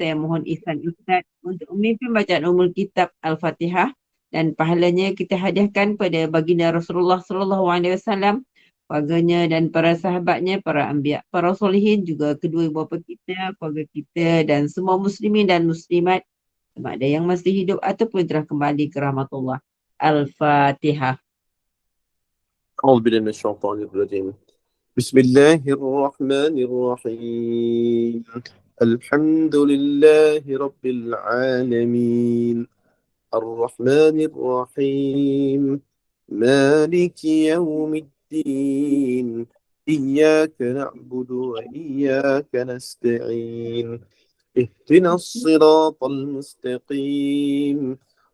saya mohon ihsan Ustaz untuk memimpin bacaan umul kitab Al-Fatihah dan pahalanya kita hadiahkan pada baginda Rasulullah sallallahu alaihi wasallam, keluarganya dan para sahabatnya, para anbiya, para solihin, juga kedua ibu bapa kita, keluarga kita dan semua muslimin dan muslimat sama ada yang masih hidup ataupun telah kembali ke rahmatullah. Al-Fatihah. أعوذ بالله من الشيطان الرجيم بسم الله الرحمن الرحيم الحمد لله رب العالمين الرحمن الرحيم مالك يوم الدين إياك نعبد وإياك نستعين اهدنا الصراط المستقيم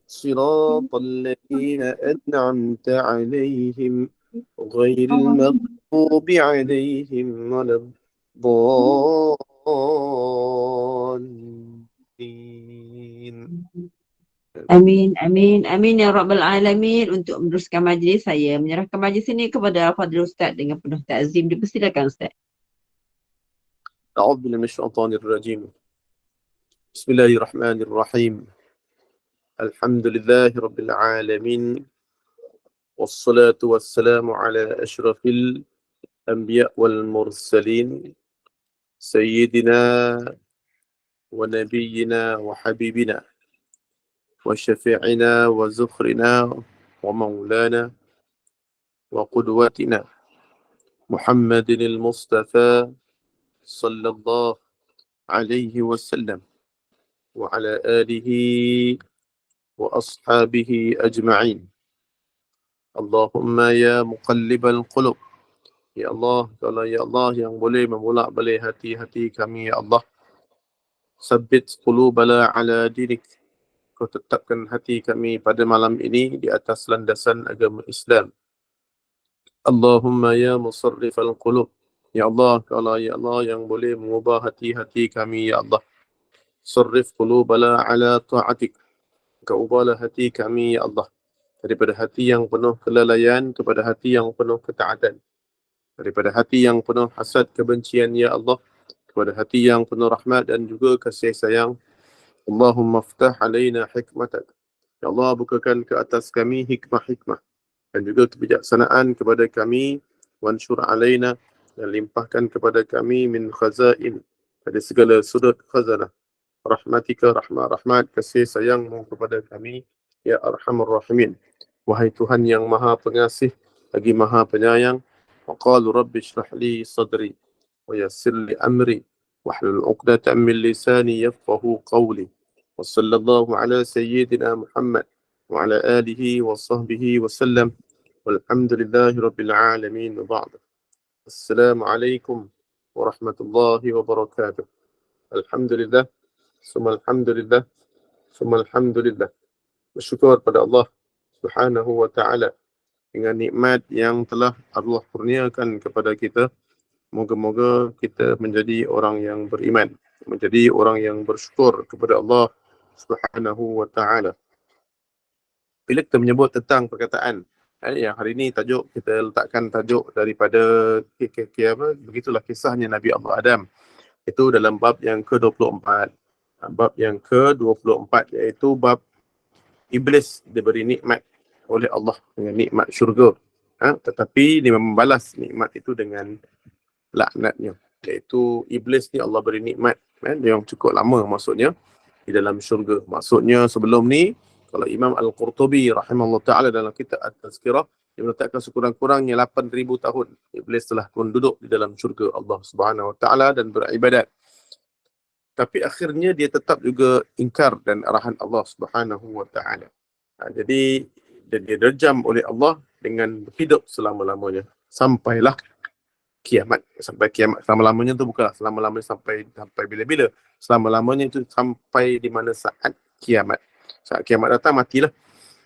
صراط الذين أنعمت عليهم غير المغضوب عليهم ولا الضالين. Amin, amin, amin ya Rabbal Alamin. Untuk meneruskan majlis, saya menyerahkan majlis ini kepada Al-Fadhil Ustaz dengan penuh ta'zim. Dipersilakan Ustaz. أعوذ بالله من الشيطان الرجيم بسم الله الرحمن الرحيم الحمد لله رب العالمين والصلاة والسلام على أشرف الأنبياء والمرسلين سيدنا ونبينا وحبيبنا وشفيعنا وزخرنا ومولانا وقدوتنا محمد المصطفى صلى الله عليه وسلم وعلى آله وأصحابه أجمعين اللهم يا مقلب القلوب Ya Allah, kalau Ya Allah yang boleh membolak-balik hati-hati kami, Ya Allah. Sabbit qulubana ala dinik. Kau tetapkan hati kami pada malam ini di atas landasan agama Islam. Allahumma ya musarrifal qulub. Ya Allah, kalau Ya Allah yang boleh mengubah hati-hati kami, Ya Allah. Sarrif qulubana ala ta'atik. Kau ubahlah hati kami, Ya Allah. Daripada hati yang penuh kelalaian kepada hati yang penuh ketaatan. Daripada hati yang penuh hasad kebencian, Ya Allah, kepada hati yang penuh rahmat dan juga kasih sayang. Allahumma ftah alaina hikmatak. Ya Allah, bukakan ke atas kami hikmah-hikmah dan juga kebijaksanaan kepada kami. Wansyur alaina, dan limpahkan kepada kami min khazain, dari segala sudut khazanah rahmatika, rahmat kasih sayangmu kepada kami, Ya Arhamar Rahimin. Wahai Tuhan yang maha pengasih lagi maha penyayang. وقالوا رب اشرح لي صدري ويسر لي أمري واحلل عقدة من لساني يفقهوا قولي وصلى الله على سيدنا محمد وعلى آله وصحبه وسلم والحمد لله رب العالمين وبعد السلام عليكم ورحمة الله وبركاته الحمد لله ثم الحمد لله ثم الحمد لله bersyukur pada Allah Subhanahu wa taala dengan nikmat yang telah Allah kurniakan kepada kita. Moga-moga kita menjadi orang yang beriman, menjadi orang yang bersyukur kepada Allah Subhanahu wa taala. Bila kita menyebut tentang perkataan yang hari ini tajuk kita letakkan tajuk daripada begitulah kisahnya Nabi Allah Adam. Itu dalam bab yang ke-24. Bab yang ke-24 iaitu bab Iblis diberi nikmat oleh Allah dengan nikmat syurga, tetapi dia membalas nikmat itu dengan laknatnya, iaitu Iblis ni Allah beri nikmat yang cukup lama maksudnya di dalam syurga. Maksudnya sebelum ni, kalau Imam Al-Qurtubi rahimahullah ta'ala dalam kitab At-Tazkirah, dia meletakkan sekurang-kurangnya 8,000 tahun Iblis telah pun duduk di dalam syurga Allah Subhanahu wa ta'ala dan beribadat. Tapi akhirnya dia tetap juga ingkar dan arahan Allah Subhanahu wa ta'ala. Jadi dia dirjam oleh Allah dengan hidup selama-lamanya sampailah kiamat. Sampai kiamat selama-lamanya tu bukanlah selama-lamanya sampai bila-bila. Selama-lamanya itu sampai di mana saat kiamat. Saat kiamat datang matilah.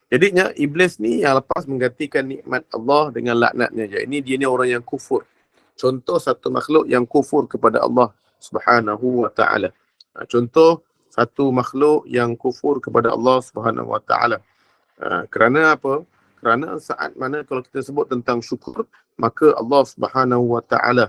Jadinya Iblis ni yang lepas menggantikan nikmat Allah dengan laknatnya. Jadi ini dia ni orang yang kufur. Contoh satu makhluk yang kufur kepada Allah Subhanahu wa ta'ala. Contoh satu makhluk yang kufur kepada Allah Subhanahu wa ta'ala. Kerana apa? Kerana saat mana kalau kita sebut tentang syukur, maka Allah Subhanahu wa ta'ala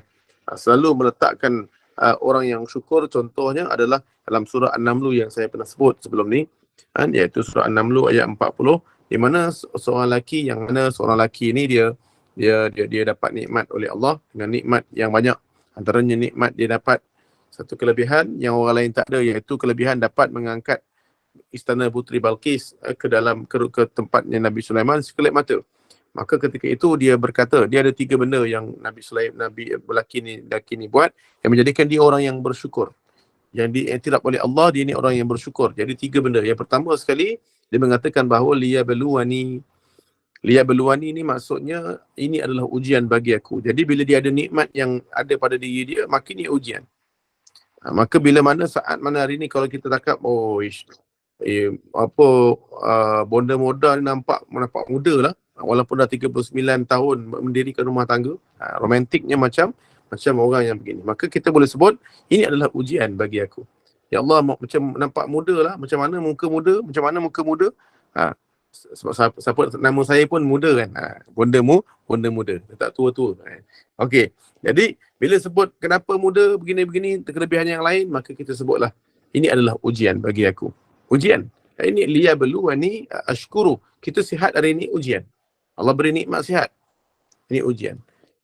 selalu meletakkan orang yang syukur contohnya adalah dalam surah An-Naml yang saya pernah sebut sebelum ni, iaitu surah An-Naml ayat 40, di mana seorang lelaki ni dia dapat nikmat oleh Allah dengan nikmat yang banyak. Antaranya nikmat dia dapat satu kelebihan yang orang lain tak ada, iaitu kelebihan dapat mengangkat istana Puteri Balqis ke tempatnya Nabi Sulaiman sekelip mata. Maka ketika itu dia berkata, dia ada 3 benda yang Nabi lelaki ni buat yang menjadikan dia orang yang bersyukur. Yang diiktiraf oleh Allah, dia ni orang yang bersyukur. Jadi 3 benda. Yang pertama sekali, dia mengatakan bahawa liyabluwani ni maksudnya ini adalah ujian bagi aku. Jadi bila dia ada nikmat yang ada pada diri dia, maka ini ujian. Maka bila mana saat mana hari ni kalau kita cakap, bonda moda ni nampak muda lah, walaupun dah 39 tahun mendirikan rumah tangga, romantiknya macam orang yang begini. Maka kita boleh sebut ini adalah ujian bagi aku. Ya Allah, macam nampak muda lah, macam mana muka muda. Sebab nama saya pun muda kan. Bonda muda, tak tua-tua. Okey. Jadi bila sebut kenapa muda begini-begini, kelebihan yang lain, maka kita sebutlah ini adalah ujian bagi aku. Ujian. Ini liyabluwani ashkuru. Kita sihat hari ini ujian. Allah beri nikmat sihat. Ini ujian.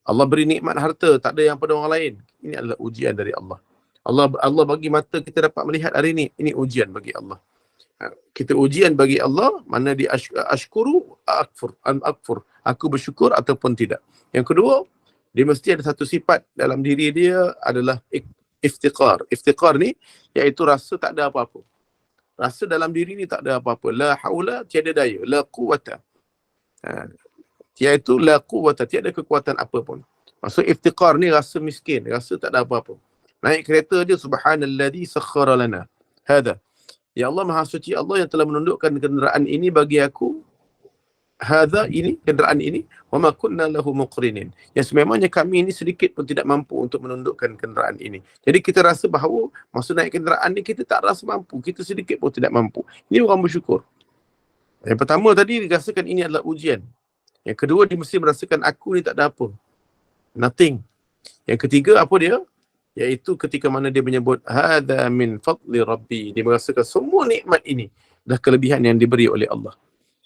Allah beri nikmat harta, tak ada yang pada orang lain. Ini adalah ujian dari Allah. Allah bagi mata kita dapat melihat hari ini. Ini ujian bagi Allah. Kita ujian bagi Allah, mana dia ashkuru akfur. Aku bersyukur ataupun tidak. Yang kedua, dia mesti ada satu sifat dalam diri dia adalah iftiqar. Iftiqar ni iaitu rasa tak ada apa-apa. Rasa dalam diri ni tak ada apa-apa. La haula, tiada daya. La quwata. Iaitu la quwata, tiada kekuatan apa pun. Maksud iftiqar ni rasa miskin, rasa tak ada apa-apa. Naik kereta dia, subhanalladzi sakhkhara lana hadha. Ya Allah, Maha Suci Allah yang telah menundukkan kenderaan ini bagi aku. Hadha, ini, kenderaan ini. Wa ma kunna lahu muqrinin. Yang sememangnya kami ini sedikit pun tidak mampu untuk menundukkan kenderaan ini. Jadi kita rasa bahawa masa naik kenderaan ni kita tak rasa mampu. Kita sedikit pun tidak mampu. Ini orang bersyukur. Yang pertama tadi dirasakan ini adalah ujian. Yang kedua dia mesti merasakan aku ni tak ada apa. Nothing. Yang ketiga apa dia? Iaitu ketika mana dia menyebut hadza min fadli rabbi, dia merasakan semua nikmat ini dah kelebihan yang diberi oleh Allah.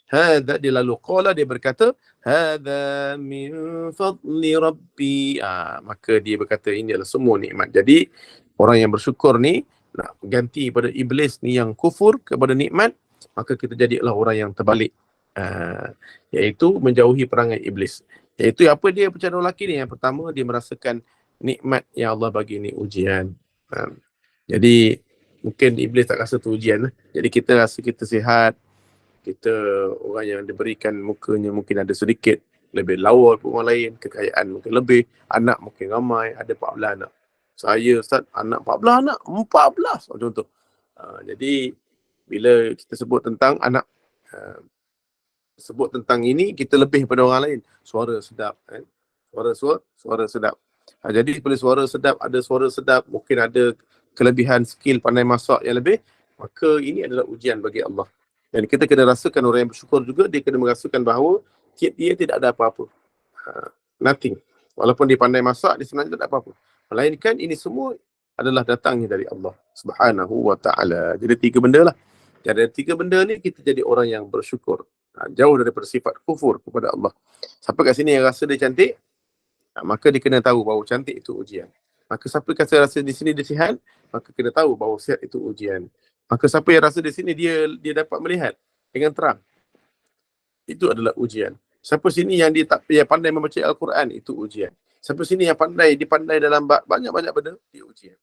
Hadza, dia lalu qala, dia berkata hadza min fadli rabbi, maka dia berkata ini adalah semua nikmat. Jadi orang yang bersyukur ni nak ganti pada iblis ni yang kufur kepada nikmat, maka kita jadilah orang yang terbalik, iaitu menjauhi perangai iblis. Iaitu apa dia pecahan lelaki ni? Yang pertama, dia merasakan nikmat yang Allah bagi ni ujian. Jadi mungkin iblis tak rasa tu ujian. Jadi kita rasa kita sihat, kita orang yang diberikan mukanya mungkin ada sedikit lebih lawa pun orang lain, kekayaan mungkin lebih, anak mungkin ramai, ada 14 anak. Saya Ustaz, anak 14 anak, 14 contoh. Jadi bila kita sebut tentang anak, sebut tentang ini, kita lebih pada orang lain. Suara sedap, suara sedap. Jadi bila suara sedap, ada suara sedap, mungkin ada kelebihan skill pandai masak yang lebih, maka ini adalah ujian bagi Allah. Dan kita kena rasakan, orang yang bersyukur juga, dia kena merasakan bahawa dia tidak ada apa-apa. Nothing. Walaupun dia pandai masak, dia sebenarnya tak ada apa-apa. Melainkan ini semua adalah datangnya dari Allah Subhanahu wa ta'ala. Jadi 3 benda lah. Jadi 3 benda ni kita jadi orang yang bersyukur. Jauh daripada sifat kufur kepada Allah. Siapa kat sini yang rasa dia cantik, maka dia kena tahu bahawa cantik itu ujian. Maka siapa yang rasa di sini dia sihat, maka kena tahu bahawa sihat itu ujian. Maka siapa yang rasa di sini dia dapat melihat dengan terang, itu adalah ujian. Siapa sini yang dia pandai membaca Al-Quran, itu ujian. Siapa sini yang dipandai dalam banyak-banyak benda, dia ujian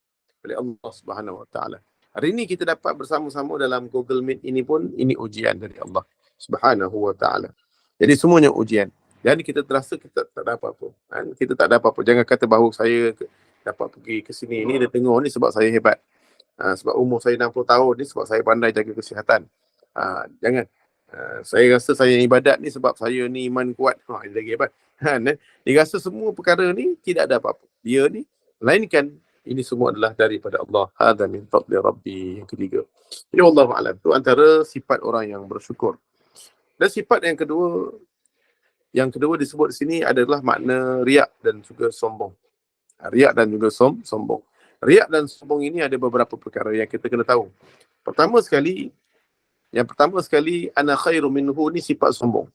oleh Allah Subhanahu wa ta'ala. Hari ini kita dapat bersama-sama dalam Google Meet ini pun, ini ujian dari Allah Subhanahu wa ta'ala. Jadi semuanya ujian. Dan kita terasa kita tak ada apa-apa. Kita tak ada apa-apa. Jangan kata bahawa saya dapat pergi ke sini ni, dia tengok ni sebab saya hebat. Sebab umur saya 60 tahun ni sebab saya pandai jaga kesihatan. Jangan. Saya rasa saya ibadat ni sebab saya ni iman kuat. Ini lagi hebat. Dia rasa semua perkara ni tidak ada apa-apa. Dia ni, melainkan ini semua adalah daripada Allah. Hadza min fadli rabbi. Yang ketiga. Jadi wallahu a'lam. Itu antara sifat orang yang bersyukur. Dan sifat yang kedua disebut di sini adalah makna riak dan juga sombong. Riak dan juga sombong. Riak dan sombong ini ada beberapa perkara yang kita kena tahu. Yang pertama sekali, ana khairu minhu ni sifat sombong.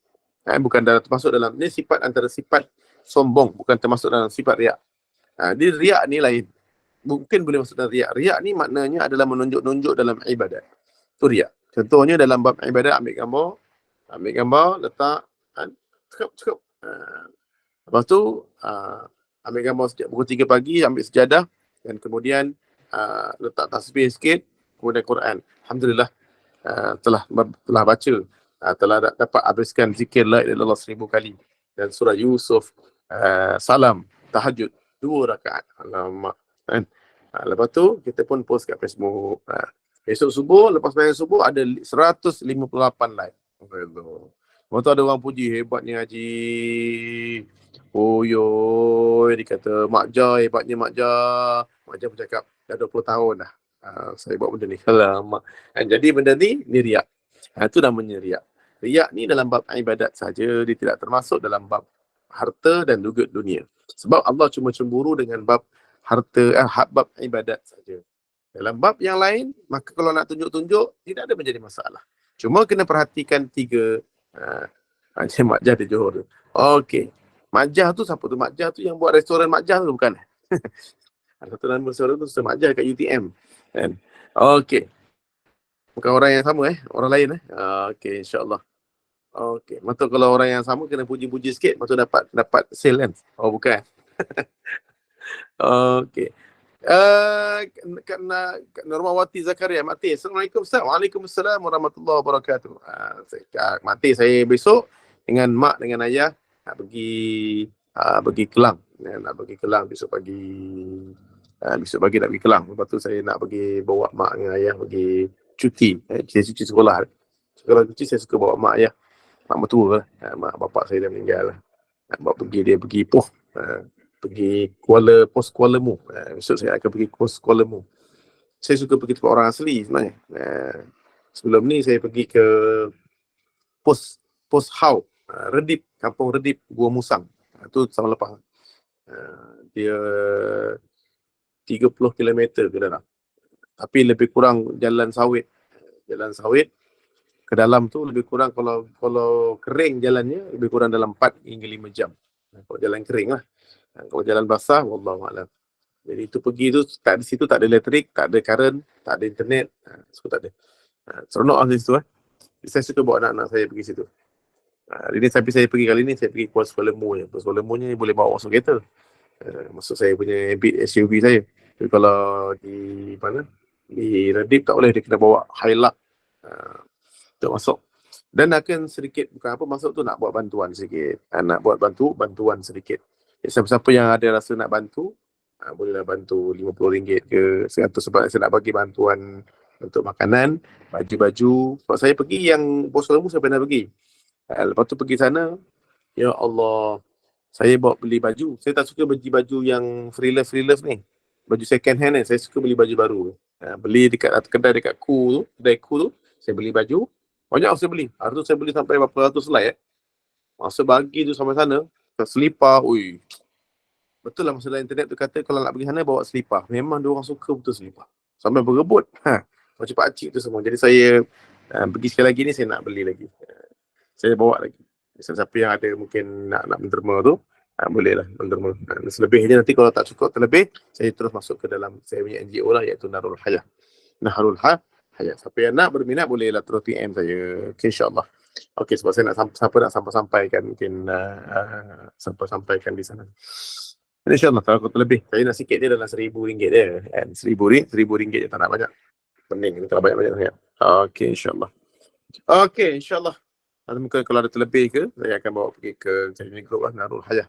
Bukan termasuk dalam, ni sifat antara sifat sombong, bukan termasuk dalam sifat riak. Dia riak ni lain. Mungkin boleh masuk dalam riak. Riak ni maknanya adalah menunjuk-nunjuk dalam ibadat. Itu riak. Contohnya dalam bab ibadat, ambil gambar, letak, cukup. Lepas tu, ambil gambar pukul 3 pagi, ambil sejadah, dan kemudian letak tasbih sikit, kemudian Quran. Alhamdulillah, telah baca, telah dapat habiskan zikir la ilaha illallah 1000 kali, dan surah Yusuf, salam, tahajud 2 rakaat. Alamak, kan? Lepas tu kita pun post kat Facebook. Esok subuh, lepas bayar subuh, ada 158 like. Lepas tu ada orang puji, hebatnya Haji. Oh yo, dia kata Mak Jah, hebatnya Mak Jah. Mak Jah pun cakap dah 20 tahun dah saya buat benda ni. Alamak. Jadi benda ni riak. Itu namanya riak. Riak ni dalam bab ibadat saja, dia tidak termasuk dalam bab harta dan juga dunia. Sebab Allah cuma cemburu dengan bab harta, bab ibadat saja. Dalam bab yang lain, maka kalau nak tunjuk-tunjuk, tidak ada menjadi masalah. Cuma kena perhatikan 3. Macam Mak Jah di Johor tu. Okey. Mak Jah tu siapa tu? Mak Jah tu yang buat restoran Mak Jah tu bukan? Satu nama restoran tu Mak Jah kat UTM. Kan? Okey. Bukan orang yang sama orang lain okey, insya-Allah. Okey, maksud kalau orang yang sama kena puji-puji sikit, maksud dapat sale kan? Oh bukan. Okey. Kak Normawati Zakaria, Mak Teh. Assalamualaikum Ustaz. Waalaikumsalam warahmatullahi wabarakatuh. Mak Teh, saya besok dengan mak dengan ayah nak pergi Kelang. Nak pergi Kelang besok pagi. Besok pagi nak pergi Kelang. Lepas tu saya nak pergi bawa mak dengan ayah pergi cuti. Saya cuti sekolah. Sekolah cuti saya suka bawa mak ayah. Mak mertua lah. Mak bapak saya dah meninggal lah. Nak bawa dia pergi Poh. Pergi Pos Kuala Mu. Besok saya akan pergi Pos Kuala Mu. Saya suka pergi tempat orang asli sebenarnya. Sebelum ni saya pergi ke Pos Hau. Redip, Kampung Redip, Gua Musang. Itu tahun lepas. Dia 30 km ke dalam. Tapi lebih kurang jalan sawit. Jalan sawit ke dalam tu lebih kurang, kalau kering jalannya lebih kurang dalam 4 hingga 5 jam. Kalau jalan kering lah. Kalau jalan basah, wallahualam. Jadi itu pergi tu, di situ tak ada elektrik, tak ada current, tak ada internet. Semua tak ada. Seronok lah di situ. Saya suka bawa anak-anak saya pergi situ. Tapi saya pergi kali ni, saya pergi Kuala Selemu je. Kuala Selemu ni boleh bawa masuk kereta. Masuk saya punya SUV saya. Tapi kalau di mana? Di Redip tak boleh, dia kena bawa Hilux untuk masuk. Dan akan sedikit, bukan apa masuk tu, nak buat bantuan sikit. Nak buat bantuan sedikit. Siapa-siapa yang ada rasa nak bantu, bolehlah bantu RM50 ke RM100, sebab saya nak bagi bantuan untuk makanan, baju-baju. Sebab saya pergi yang Pos Selemu, saya pernah pergi. Lepas tu pergi sana, ya Allah, saya bawa beli baju. Saya tak suka beli baju yang free love ni. Baju second hand ni, saya suka beli baju baru. Beli dekat kedai dekat kedai tu, saya beli baju. Banyak saya beli. Hari tu saya beli sampai berapa ratus helai. Masa bagi tu sampai sana, selipar, betul lah masalah internet tu kata kalau nak pergi sana bawa selipar. Memang dia orang suka betul selipar. Sampai berebut. Macam pakcik tu semua. Jadi saya pergi sekali lagi ni, saya nak beli lagi. Saya bawa lagi. Siapa yang ada mungkin nak menderma tu, boleh lah menderma. Selebihnya nanti kalau tak cukup terlebih, saya terus masuk ke dalam saya punya NGO lah, iaitu Narul Hayah. Siapa yang nak berminat bolehlah terus PM saya. Okay, insyaAllah. Okay, sebab saya nak sampaikan mungkin sampaikan di sana. InsyaAllah kalau terlebih. Saya nak sikit dia dalam RM1,000 dia. RM1,000 je, tak nak banyak. Pening, tak banyak-banyak sangat. Okay, insyaAllah. Okay, insyaAllah. Mungkin kalau ada terlebih ke, saya akan bawa pergi ke saya punya grup lah, Narul Hayah.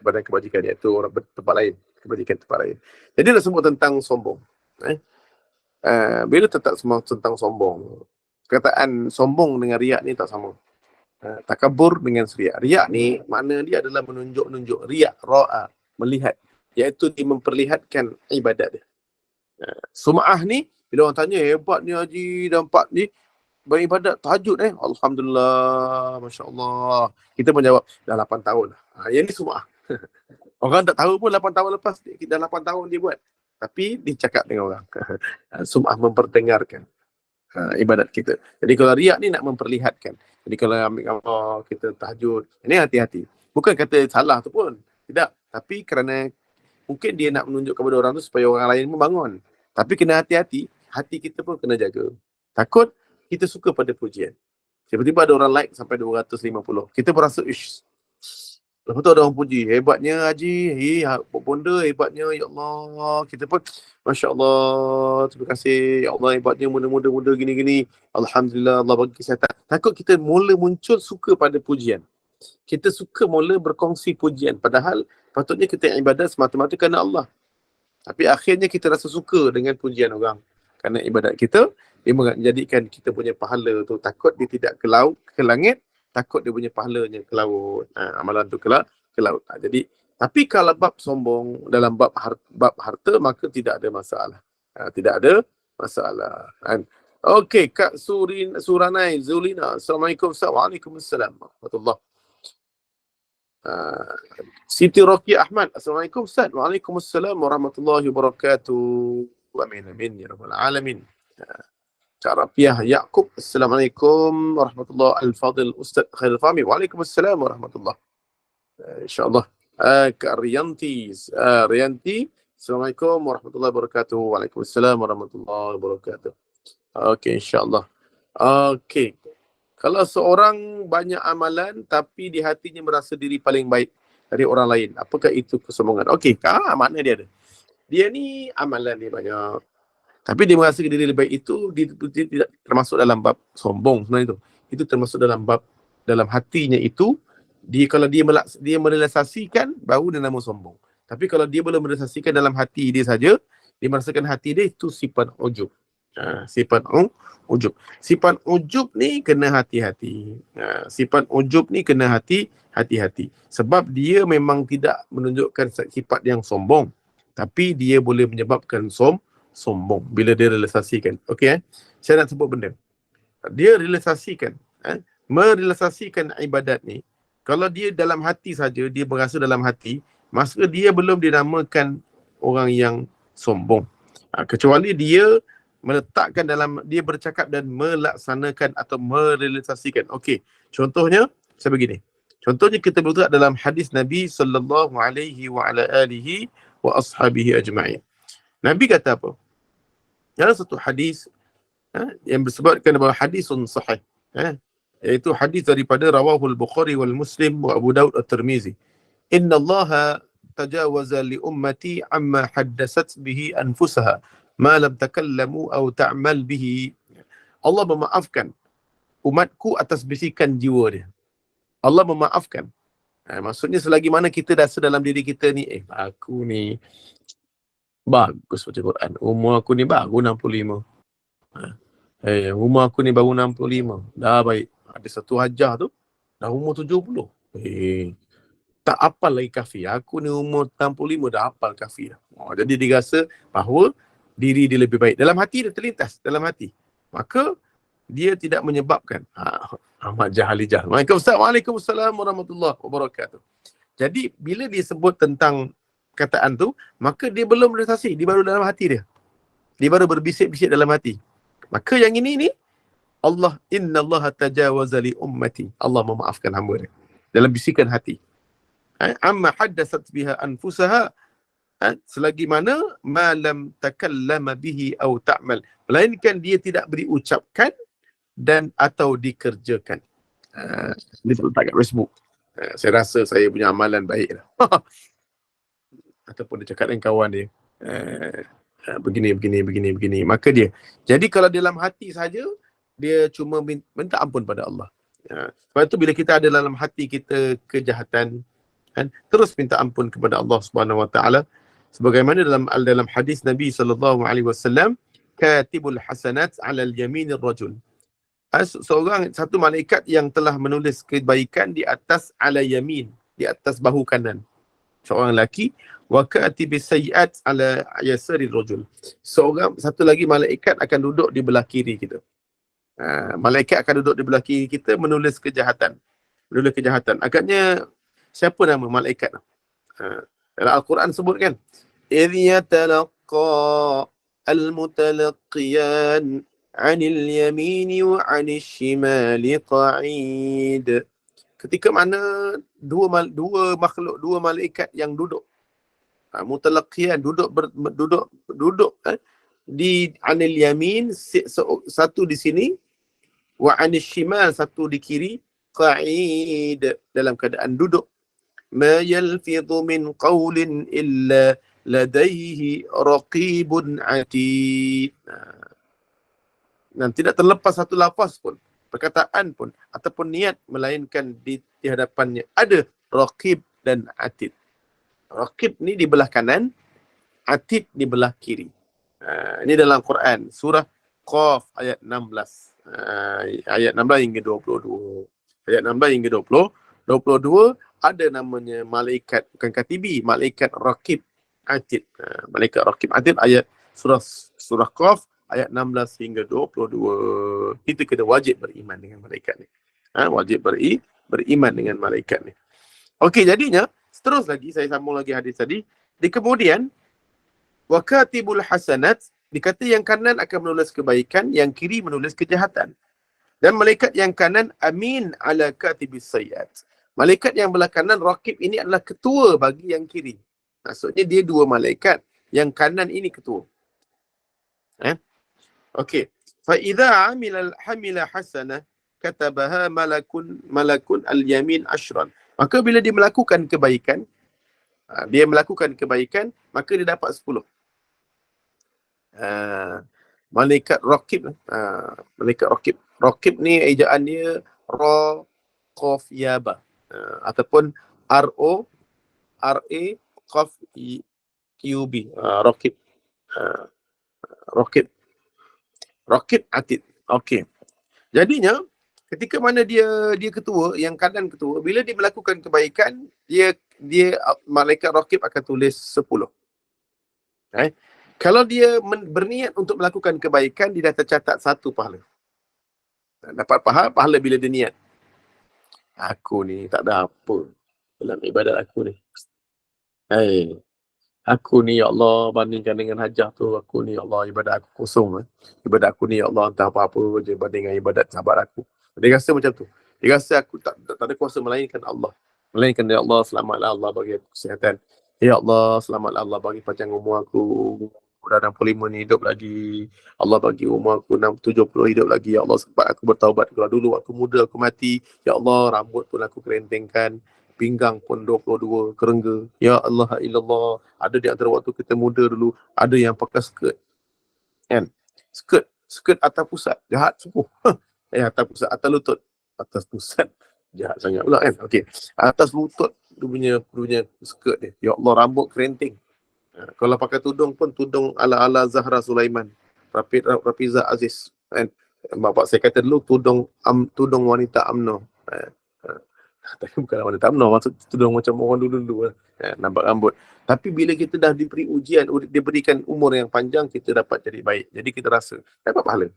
Badan Kebajikan, iaitu orang tempat lain. Kebajikan tempat lain. Jadi nak sebut tentang sombong. Bila tentang sombong, perkataan sombong dengan riak ni tak sama. Takabur dengan riak. Riak ni makna dia adalah menunjuk-nunjuk. Riak, ra'a, melihat. Iaitu dia memperlihatkan ibadat dia. Sum'ah ni, bila orang tanya, hebatnya Haji dampak ni beribadat tahajud Alhamdulillah, Masya Allah. Kita pun jawab, dah 8 tahun. Yang ni sum'ah. Orang tak tahu pun 8 tahun lepas, dah 8 tahun dia buat. tapi dicakap dengan orang. Sum'ah memperdengarkan ibadat kita. Jadi kalau riak ni nak memperlihatkan. Jadi kalau ambil gambar kita tahajud, ini hati-hati. Bukan kata salah tu pun. Tidak. Tapi kerana mungkin dia nak menunjuk kepada orang tu supaya orang lain pun bangun. Tapi kena hati-hati. Hati kita pun kena jaga. Takut kita suka pada pujian. Tiba-tiba ada orang like sampai 250. Kita pun rasa, ish. Lepas tu ada orang puji, hebatnya Haji, bonda hebatnya, ya Allah. Kita pun, Masya Allah, terima kasih, ya Allah hebatnya, muda-muda gini-gini. Alhamdulillah, Allah bagi kesihatan. Takut kita mula muncul suka pada pujian. Kita suka mula berkongsi pujian. Padahal patutnya kita ibadat semata-mata kerana Allah. Tapi akhirnya kita rasa suka dengan pujian orang. Kerana ibadat kita, dia menjadikan kita punya pahala tu, takut dia tidak ke laut, ke langit, takut dia punya pahalanya ke laut. Amalan tu ke laut. Jadi, tapi kalau bab sombong dalam bab harta, maka tidak ada masalah. Tidak ada masalah. Okey, Kak Suranai Zulina. Assalamualaikum. Waalaikumsalam warahmatullahi. Siti Rokia Ahmad. Assalamualaikum Ustaz. Waalaikumsalam warahmatullahi wabarakatuh. Amin ya rabbal alamin. Kak Rafiah Yaakob. Assalamualaikum warahmatullahi. Al-Fadil Ustaz Khairul Fahmi. Waalaikumsalam warahmatullahi. InsyaAllah. Kak Rianti. Assalamualaikum warahmatullahi wabarakatuh. Waalaikumsalam warahmatullahi wabarakatuh. Okey, insyaAllah. Okey. Kalau seorang banyak amalan tapi di hatinya merasa diri paling baik dari orang lain, apakah itu kesombongan? Okey, makna dia ada. Dia ni amalan dia banyak. Tapi dia merasa diri lebih baik itu, dia tidak termasuk dalam bab sombong sebenarnya itu. Itu termasuk dalam bab, dalam hatinya itu, kalau dia merealisasikan, baru dia nama sombong. Tapi kalau dia belum merealisasikan dalam hati dia saja, dia merasakan hati dia itu sifat ujub. Sifat ujub. Sifat ujub ni kena hati-hati. Sifat ujub ni kena hati-hati. Sebab dia memang tidak menunjukkan sifat yang sombong. Tapi dia boleh menyebabkan sombong bila dia realisasikan. Okey, saya nak sebut benda. Dia realisasikan, merealisasikan ibadat ni. Kalau dia dalam hati saja, dia berasa dalam hati, maka dia belum dinamakan orang yang sombong. Kecuali dia meletakkan dia bercakap dan melaksanakan atau merealisasikan. Okey, contohnya saya begini. Contohnya kita berletak dalam hadis Nabi sallallahu alaihi wa ala alihi wa ashabihi ajma'in. Nabi kata apa? Dalam satu hadis yang disebutkan bahawa hadisun sahih, iaitu hadis daripada rawahul Bukhari wal Muslim wa Abu Daud at-Tirmizi. Inna Allah tajawaza li ummati amma haddasat bihi anfusaha ma lam takallamu aw ta'mal bihi. Allah memaafkan umatku atas bisikan jiwa dia. Allah memaafkan. Maksudnya selagi mana kita rasa dalam diri kita ni, aku ni bagus baca Quran. Umur aku ni baru 65. Umur aku ni baru 65. Dah baik. Ada satu hajah tu, dah umur 70. Tak hafal lagi kafir. Aku ni umur 65 dah hafal kafir. Jadi dia rasa bahawa diri dia lebih baik. Dalam hati dia terlintas. Dalam hati. Maka dia tidak menyebabkan. Ahmad Jahali Jahal. Waalaikumsalam warahmatullahi wabarakatuh. Jadi bila dia sebut tentang kataan tu, maka dia belum realisasi, dia baru dalam hati dia. Dia baru berbisik-bisik dalam hati. Maka yang ini ni, Inna Allah tajawaza li ummati. Allah memaafkan hamba dia. Dalam bisikan hati. Amma haddasat biha anfusaha. Selagi mana malam takallama bihi aw ta'mal. Melainkan dia tidak beri ucapkan dan atau dikerjakan. Dia letak kat Facebook. Saya rasa saya punya amalan baik lah. Ataupun dia cakap dengan kawan dia, begini. Maka dia, jadi kalau dalam hati saja, dia cuma minta ampun pada Allah. Sebab itu bila kita ada dalam hati kita kejahatan, terus minta ampun kepada Allah Subhanahu Wa Taala. Sebagaimana dalam hadis Nabi SAW, katibul hasanat ala al-yaminir rajul. Satu malaikat yang telah menulis kebaikan di atas ala yamin, di atas bahu kanan seorang lelaki, wa katibis sayyi'at ala yasarir rajul. Satu lagi malaikat akan duduk di belah kiri kita. Malaikat akan duduk di belah kiri kita menulis kejahatan. Agaknya siapa nama malaikat? Dalam Al-Quran sebut kan, idh yatalaqqa تلقى المتلقيان عن اليمين وعن الشمال قعيد. Ketika mana dua makhluk, dua malaikat yang duduk, mutalaqiyan, duduk di anil yamin, satu di sini, wa anil shimal, satu di kiri, qa'id, dalam keadaan duduk. Ma yalfidhu min qawlin illa ladaihi raqibun atid. Dan tidak terlepas satu lafaz pun, perkataan pun, ataupun niat, melainkan di hadapannya ada raqib dan atid. Raqib ni di belah kanan, atid di belah kiri. Ini dalam Quran, surah Qaf ayat 16. Ayat 16 hingga 22. Ayat 16 hingga 22 ada namanya malaikat, bukan katibi, malaikat raqib atid. Malaikat raqib atid, ayat surah Qaf ayat 16 hingga 22. Kita kena wajib beriman dengan malaikat ni. Wajib beriman dengan malaikat ni. Okey, jadinya terus lagi saya sambung lagi hadis tadi. Di kemudian wa katibul hasanat, dikata yang kanan akan menulis kebaikan, yang kiri menulis kejahatan. Dan malaikat yang kanan amin ala katibis sayyiat. Malaikat yang belah kanan raqib ini adalah ketua bagi yang kiri. Maksudnya dia dua malaikat, yang kanan ini ketua. Okey. Fa idza hamila hasanah katabaha malakun al-yamin ashran. Maka bila dia melakukan kebaikan, maka dia dapat 10. Malaikat raqib, raqib ni ejaan dia ra qaf ya ba, ataupun ra qaf qub, raqib atid. Okey. Jadinya ketika mana dia ketua, yang kanan ketua, bila dia melakukan kebaikan, dia malaikat raqib akan tulis 10. Kalau dia berniat untuk melakukan kebaikan, dia dah tercatat 1 pahala. Dapat pahala bila dia niat. Aku ni tak ada apa dalam ibadat aku ni. Aku ni, ya Allah, bandingkan dengan hajah tu, aku ni, ya Allah, ibadat aku kosong. Ibadat aku ni, ya Allah, entah apa-apa je banding dengan ibadat sahabat aku. Dia rasa macam tu. Dia rasa aku tak ada kuasa melainkan Allah. Melainkan, ya Allah, selamatlah Allah bagi aku kesihatan. Ya Allah, selamatlah Allah bagi panjang umur aku. Dah 65 ni hidup lagi. Allah bagi umur aku 70 hidup lagi. Ya Allah, sempat aku bertaubat. Kalau dulu aku muda, aku mati. Ya Allah, rambut pun aku kerentengkan. Pinggang pun 22, kerengga. Ya Allah, illallah. Ada di antara waktu kita muda dulu, ada yang pakai skirt. Kan? Skirt atas pusat. Jahat sungguh. Atas pusat, atas lutut. Atas pusat. Jahat sangat pula kan? Okey. Atas lutut dia punya skirt dia. Ya Allah, rambut kerinting. Kalau pakai tudung pun tudung ala-ala Zahra Sulaiman. Rafiza Aziz. Kan? Bapak saya kata dulu tudung wanita UMNO. Tapi bukan wanita UMNO, maksud tudung macam orang dulu-dulu. Nampak rambut. Tapi bila kita dah diberi ujian, diberikan umur yang panjang, kita dapat jadi baik. Jadi kita rasa dapat pahala.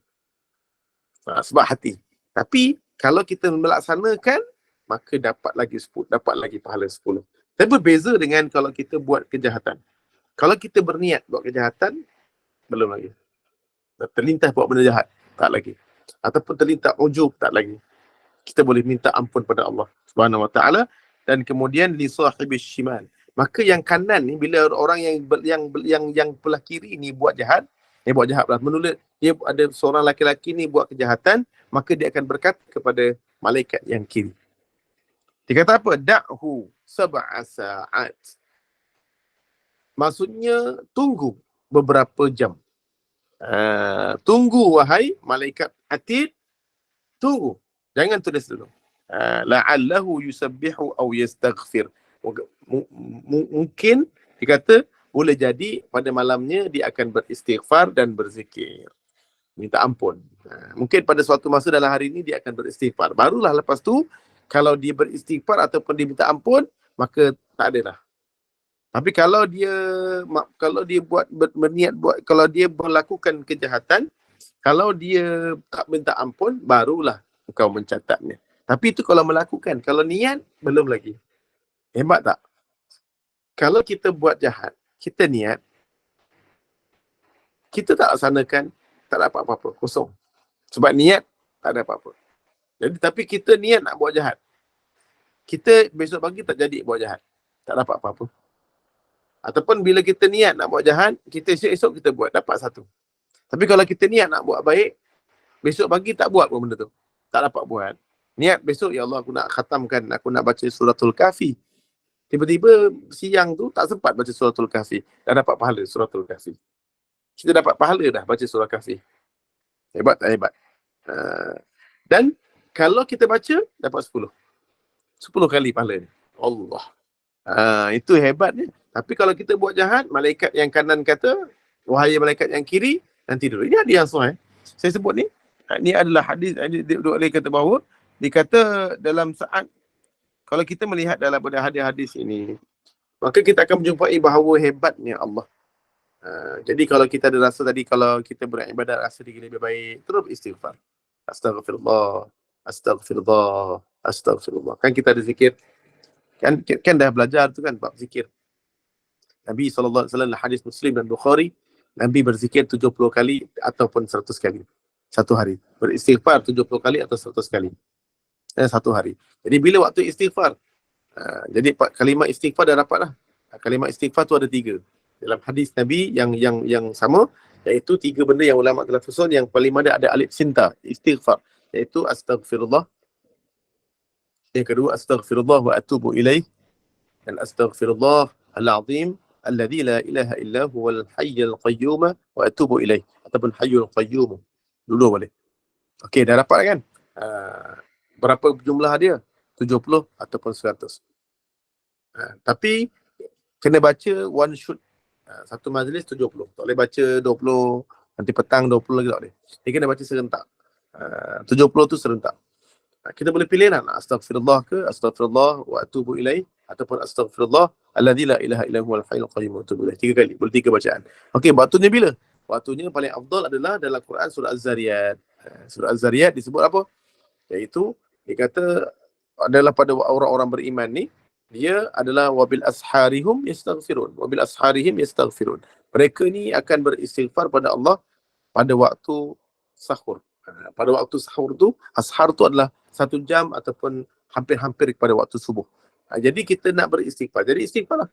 Sebab hati. Tapi kalau kita melaksanakan, maka dapat lagi pahala 10. Tapi berbeza dengan kalau kita buat kejahatan. Kalau kita berniat buat kejahatan, belum lagi. Terlintas buat benda jahat, tak lagi. Ataupun terlintas ujub, tak lagi. Kita boleh minta ampun pada Allah Subhanahu Wa Taala. Dan kemudian li sahibis shimal. Maka yang kanan ni, bila orang yang belah kiri ni buat jahat, menulis, dia ada seorang laki-laki ni buat kejahatan, maka dia akan berkata kepada malaikat yang kiri. Dia kata apa? Da'hu sab'a sa'at. Maksudnya tunggu beberapa jam. Tunggu wahai malaikat atid, tunggu. Jangan tulis dulu. La'allahu yusabbihu aw yastaghfir. Mungkin dikata boleh jadi pada malamnya dia akan beristighfar dan berzikir. Minta ampun. Mungkin pada suatu masa dalam hari ini dia akan beristighfar. Barulah lepas tu kalau dia beristighfar ataupun dia minta ampun, maka tak adalah. Tapi kalau dia berniat buat, kalau dia melakukan kejahatan, kalau dia tak minta ampun, barulah engkau mencatatnya. Tapi itu kalau melakukan. Kalau niat, belum lagi. Hebat tak? Kalau kita buat jahat, kita niat, kita tak laksanakan, tak dapat apa-apa, kosong. Sebab niat tak ada apa-apa. Jadi tapi kita niat nak buat jahat, kita besok pagi tak jadi buat jahat, tak dapat apa-apa. Ataupun bila kita niat nak buat jahat, kita esok kita buat, dapat satu. Tapi kalau kita niat nak buat baik, besok pagi tak buat pun benda tu, tak dapat buat. Niat besok, ya Allah aku nak khatamkan, aku nak baca suratul Kahfi. Tiba-tiba siang tu tak sempat baca suratul Kahfi, dah dapat pahala suratul Kahfi. Kita dapat pahala dah baca surah Kahfi. Hebat tak hebat? Dan kalau kita baca, dapat 10. 10 kali pahala ni. Allah. Itu hebatnya. Tapi kalau kita buat jahat, malaikat yang kanan kata, wahai malaikat yang kiri, dan tidur. Ini hadis yang sahih. Saya sebut ni. Ini adalah hadis, dua kali kata bahawa, dikata dalam saat, kalau kita melihat dalam hadis-hadis ini, maka kita akan menjumpai bahawa hebatnya Allah. Jadi kalau kita ada rasa tadi, kalau kita beribadat rasa diri lebih baik, terus istighfar. Astaghfirullah, astaghfirullah, astaghfirullah. Kan kita ada zikir. Kan dah belajar tu kan bab zikir. Nabi SAW dalam hadis Muslim dan Bukhari, Nabi berzikir 70 kali ataupun 100 kali. Satu hari. Beristighfar 70 kali atau 100 kali. Satu hari. Jadi bila waktu istighfar, jadi kalimah istighfar dah dapat lah. Kalimah istighfar tu ada 3. Dalam hadis Nabi yang sama, iaitu 3 benda yang ulama telah susun. Yang paling ada alif cinta, istighfar, iaitu astaghfirullah. Yang kedua, astaghfirullah wa atubu ilaih. Dan astaghfirullah al-azim alladhi la ilaha illa huwal hayyul qayyum wa atubu ilaih. Ataupun hayyul qayyum. Dulu boleh. Okey, dah dapat kan? Berapa jumlah dia? 70 ataupun 100. Tapi kena baca one shoot. Satu majlis 70. Tak boleh baca 20, nanti petang 20 lagi tak boleh. Dia kena baca serentak. 70 tu serentak. Kita boleh pilih nak astaghfirullah ke, astaghfirullah wa atubu ilaih, ataupun astaghfirullah alladzi la ilaha illa huwal hayyul qayyum wa atubu ilaih. 3 kali. Boleh 3 bacaan. Okey, waktunya bila? Waktunya paling afdal adalah dalam Quran surah Az-Zariyat. Surah Az-Zariyat disebut apa? Iaitu dia kata adalah pada orang-orang beriman ni, dia adalah wabil asharihum yastaghfirun. Wabil asharihim yastaghfirun. Mereka ni akan beristighfar pada Allah pada waktu sahur. Pada waktu sahur tu, ashar tu adalah 1 jam ataupun hampir-hampir kepada waktu subuh. Jadi kita nak beristighfar. Jadi istighfar lah.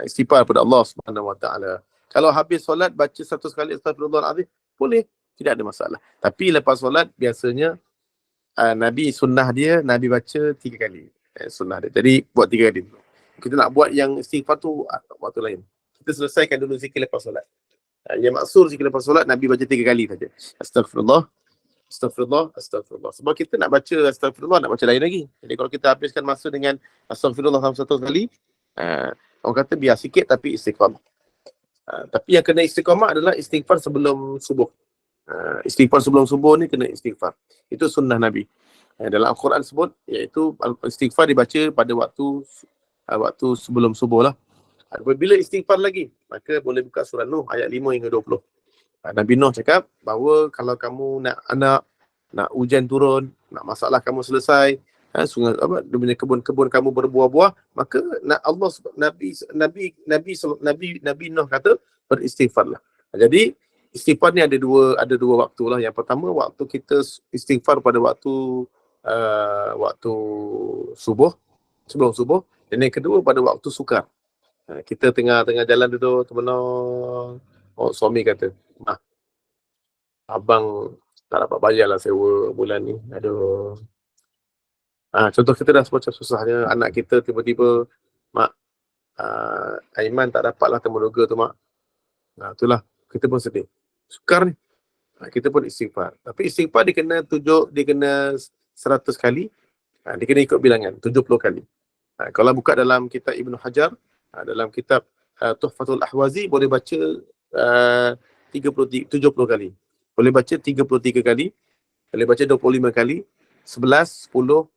Istighfar pada Allah Subhanahu Wa Taala. Kalau habis solat baca 100 kali astagfirullahalazim, boleh, tidak ada masalah. Tapi lepas solat biasanya Nabi sunnah dia, Nabi baca 3 kali. Sunnah dia. Jadi buat 3 kali. Kita nak buat yang istighfar tu waktu lain. Kita selesaikan dulu zikir lepas solat. Yang maksur zikir lepas solat, Nabi baca 3 kali saja. Astagfirullah, astagfirullah, astagfirullah. Sebab kita nak baca astagfirullah, nak baca lain lagi. Jadi kalau kita habiskan masa dengan astagfirullah sama 1 kali, orang kata biar sikit tapi istiqamah. Tapi yang kena istiqamah adalah istighfar sebelum subuh. Istighfar sebelum subuh ni kena istighfar. Itu sunnah Nabi. Dalam Al-Quran sebut, iaitu istighfar dibaca pada waktu sebelum subuh lah. Apabila istighfar lagi, maka boleh buka surah Nuh ayat 5 hingga 20. Nabi Nuh cakap bahawa kalau kamu nak anak, nak hujan turun, nak masalah kamu selesai, sungai dia punya kebun-kebun kamu berbuah-buah, maka Allah Nabi Nuh kata beristighfarlah. Jadi istighfar ni ada dua waktu lah. Yang pertama waktu kita istighfar pada waktu subuh, sebelum subuh, dan yang kedua pada waktu sukar. Kita tengah jalan duduk termenung, suami kata, abang tak dapat bayarlah sewa bulan ni, aduh. Contoh kita dah macam susahnya, anak kita tiba-tiba, mak, Aiman tak dapatlah temuduga tu mak. Itulah, kita pun sedih. Sukar ni. Kita pun istighfar. Tapi istighfar dia kena 100 kali. Dia kena ikut bilangan, 70 kali. Kalau buka dalam kitab Ibnu Hajar, dalam kitab Tuhfatul Ahwazi, boleh baca 70 kali. Boleh baca 33 kali. Boleh baca 25 kali. 11, 10,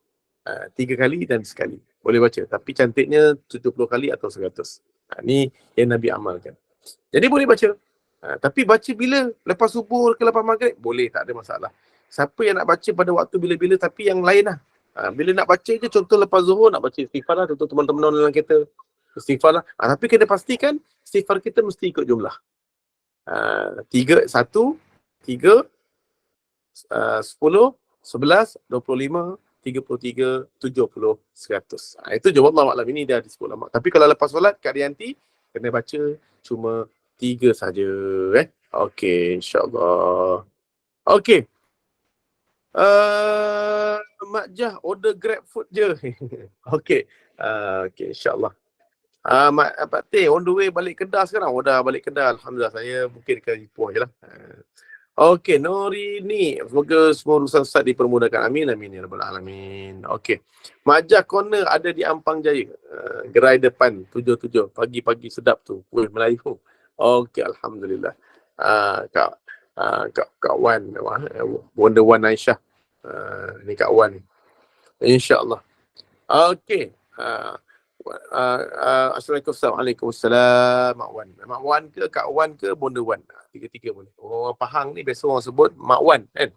3 kali dan sekali. Boleh baca. Tapi cantiknya 70 kali atau 100. Ni yang Nabi amalkan. Jadi boleh baca. Tapi baca bila? Lepas subuh ke lepas maghrib? Boleh, tak ada masalah. Siapa yang nak baca pada waktu bila-bila, tapi yang lain lah. Bila nak baca je, contoh lepas zuhur nak baca istighfar lah. Contoh teman-teman dalam kereta, istighfar lah. Tapi kena pastikan istighfar kita mesti ikut jumlah. 3, 1, 3, 10, 11, 25, 33, 70, 100. Itu je wallahu a'lam, ini dah disebut lama. Tapi kalau lepas solat, Kak Rianti kena baca cuma 3 saja. Okey, insyaAllah. Okey. Mak Jah order Grab food je. Okey. Okey, insyaAllah. Mak Pak Teh on the way balik Kedah sekarang. Dah balik Kedah. Alhamdulillah, saya mungkin ke Ipoh je lah. Okey, Norini. Semoga semua urusan Ustaz dipermudahkan. Amin, amin ya rabbal alamin. Okey. Mak Jah Corner ada di Ampang Jaya. Gerai depan 77. Pagi-pagi sedap tu. Kuih Melayu. Okey, alhamdulillah. Kak Wan, Wonder Wan Aisyah. Ni Kak Wan ni. InsyaAllah. Okey. Assalamualaikum. Waalaikumsalam. Mak Wan. Mak Wan ke Kak Wan ke Bonda Wan? Tiga-tiga boleh. Orang Pahang ni biasa orang sebut Mak Wan kan?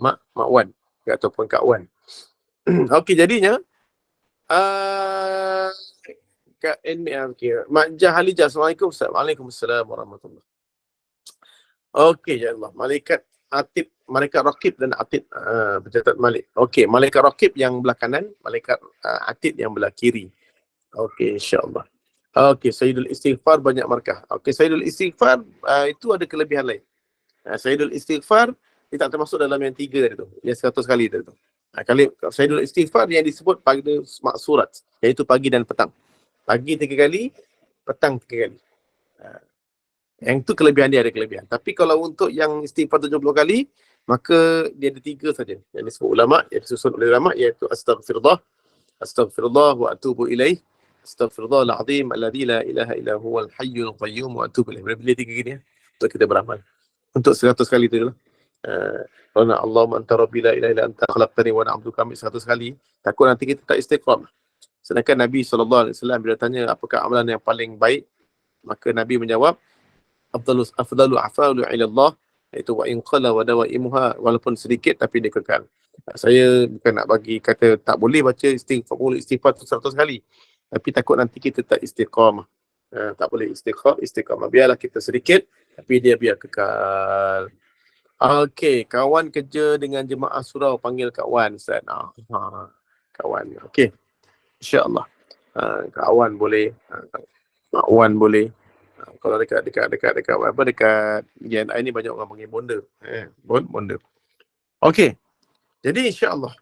Mak Wan ataupun Kak Wan. Okey, jadinya Kak Mak Jah Halijah. Assalamualaikum. Waalaikumsalam warahmatullahi. Okey, ya Allah. Malaikat Atib, malaikat Raqib dan Atid, bercatat Malik. Okey, malaikat Raqib yang belah kanan, malaikat Atid yang belah kiri. Okey, insya-Allah. Okey, Sayyidul Istighfar banyak markah. Okey, Sayyidul Istighfar itu ada kelebihan lain. Sayyidul Istighfar dia tak termasuk dalam yang 3 tadi tu, yang 100 kali tadi tu. Kali Sayyidul Istighfar yang disebut pada maksurat, iaitu pagi dan petang. Pagi 3 kali, petang 3 kali. Yang tu kelebihan dia, ada kelebihan. Tapi kalau untuk yang istighfar 70 kali, maka dia ada 3 saja. Yang disebut ulama, yang disusun oleh ulama, iaitu astaghfirullah, astaghfirullah wa atubu ilaih, astaghfirullahal azim alladzi la ilaha illa huwal hayyul qayyum wa atubu ilaih. Boleh 3 gini ya, untuk kita beramal. Untuk 100 kali tu lah. Kalau Allahumma anta rabbi la ilaha illa anta khalaqtani wa ana 'abduka, ambil 100 kali, takut nanti kita tak istiqamah. Sedangkan Nabi SAW bila tanya apakah amalan yang paling baik, maka Nabi menjawab, afdalu afalu ila Allah, iaitu wa in qala wa dawaimuha, walaupun sedikit tapi dia kekal. Saya bukan nak bagi kata tak boleh baca istighfar 100 kali, tapi takut nanti kita tak istiqamah. Tak boleh istiqamah. Biarlah kita sedikit tapi dia biar kekal. Okey, kawan kerja dengan jemaah surau panggil Kak Wan, Ustaz. Kak Wan. Okey. Insya-Allah. Kak Wan boleh, Mak Wan boleh. Kalau dekat GNI ni banyak orang panggil bonda. Bonda. Okey. Jadi insya-Allah.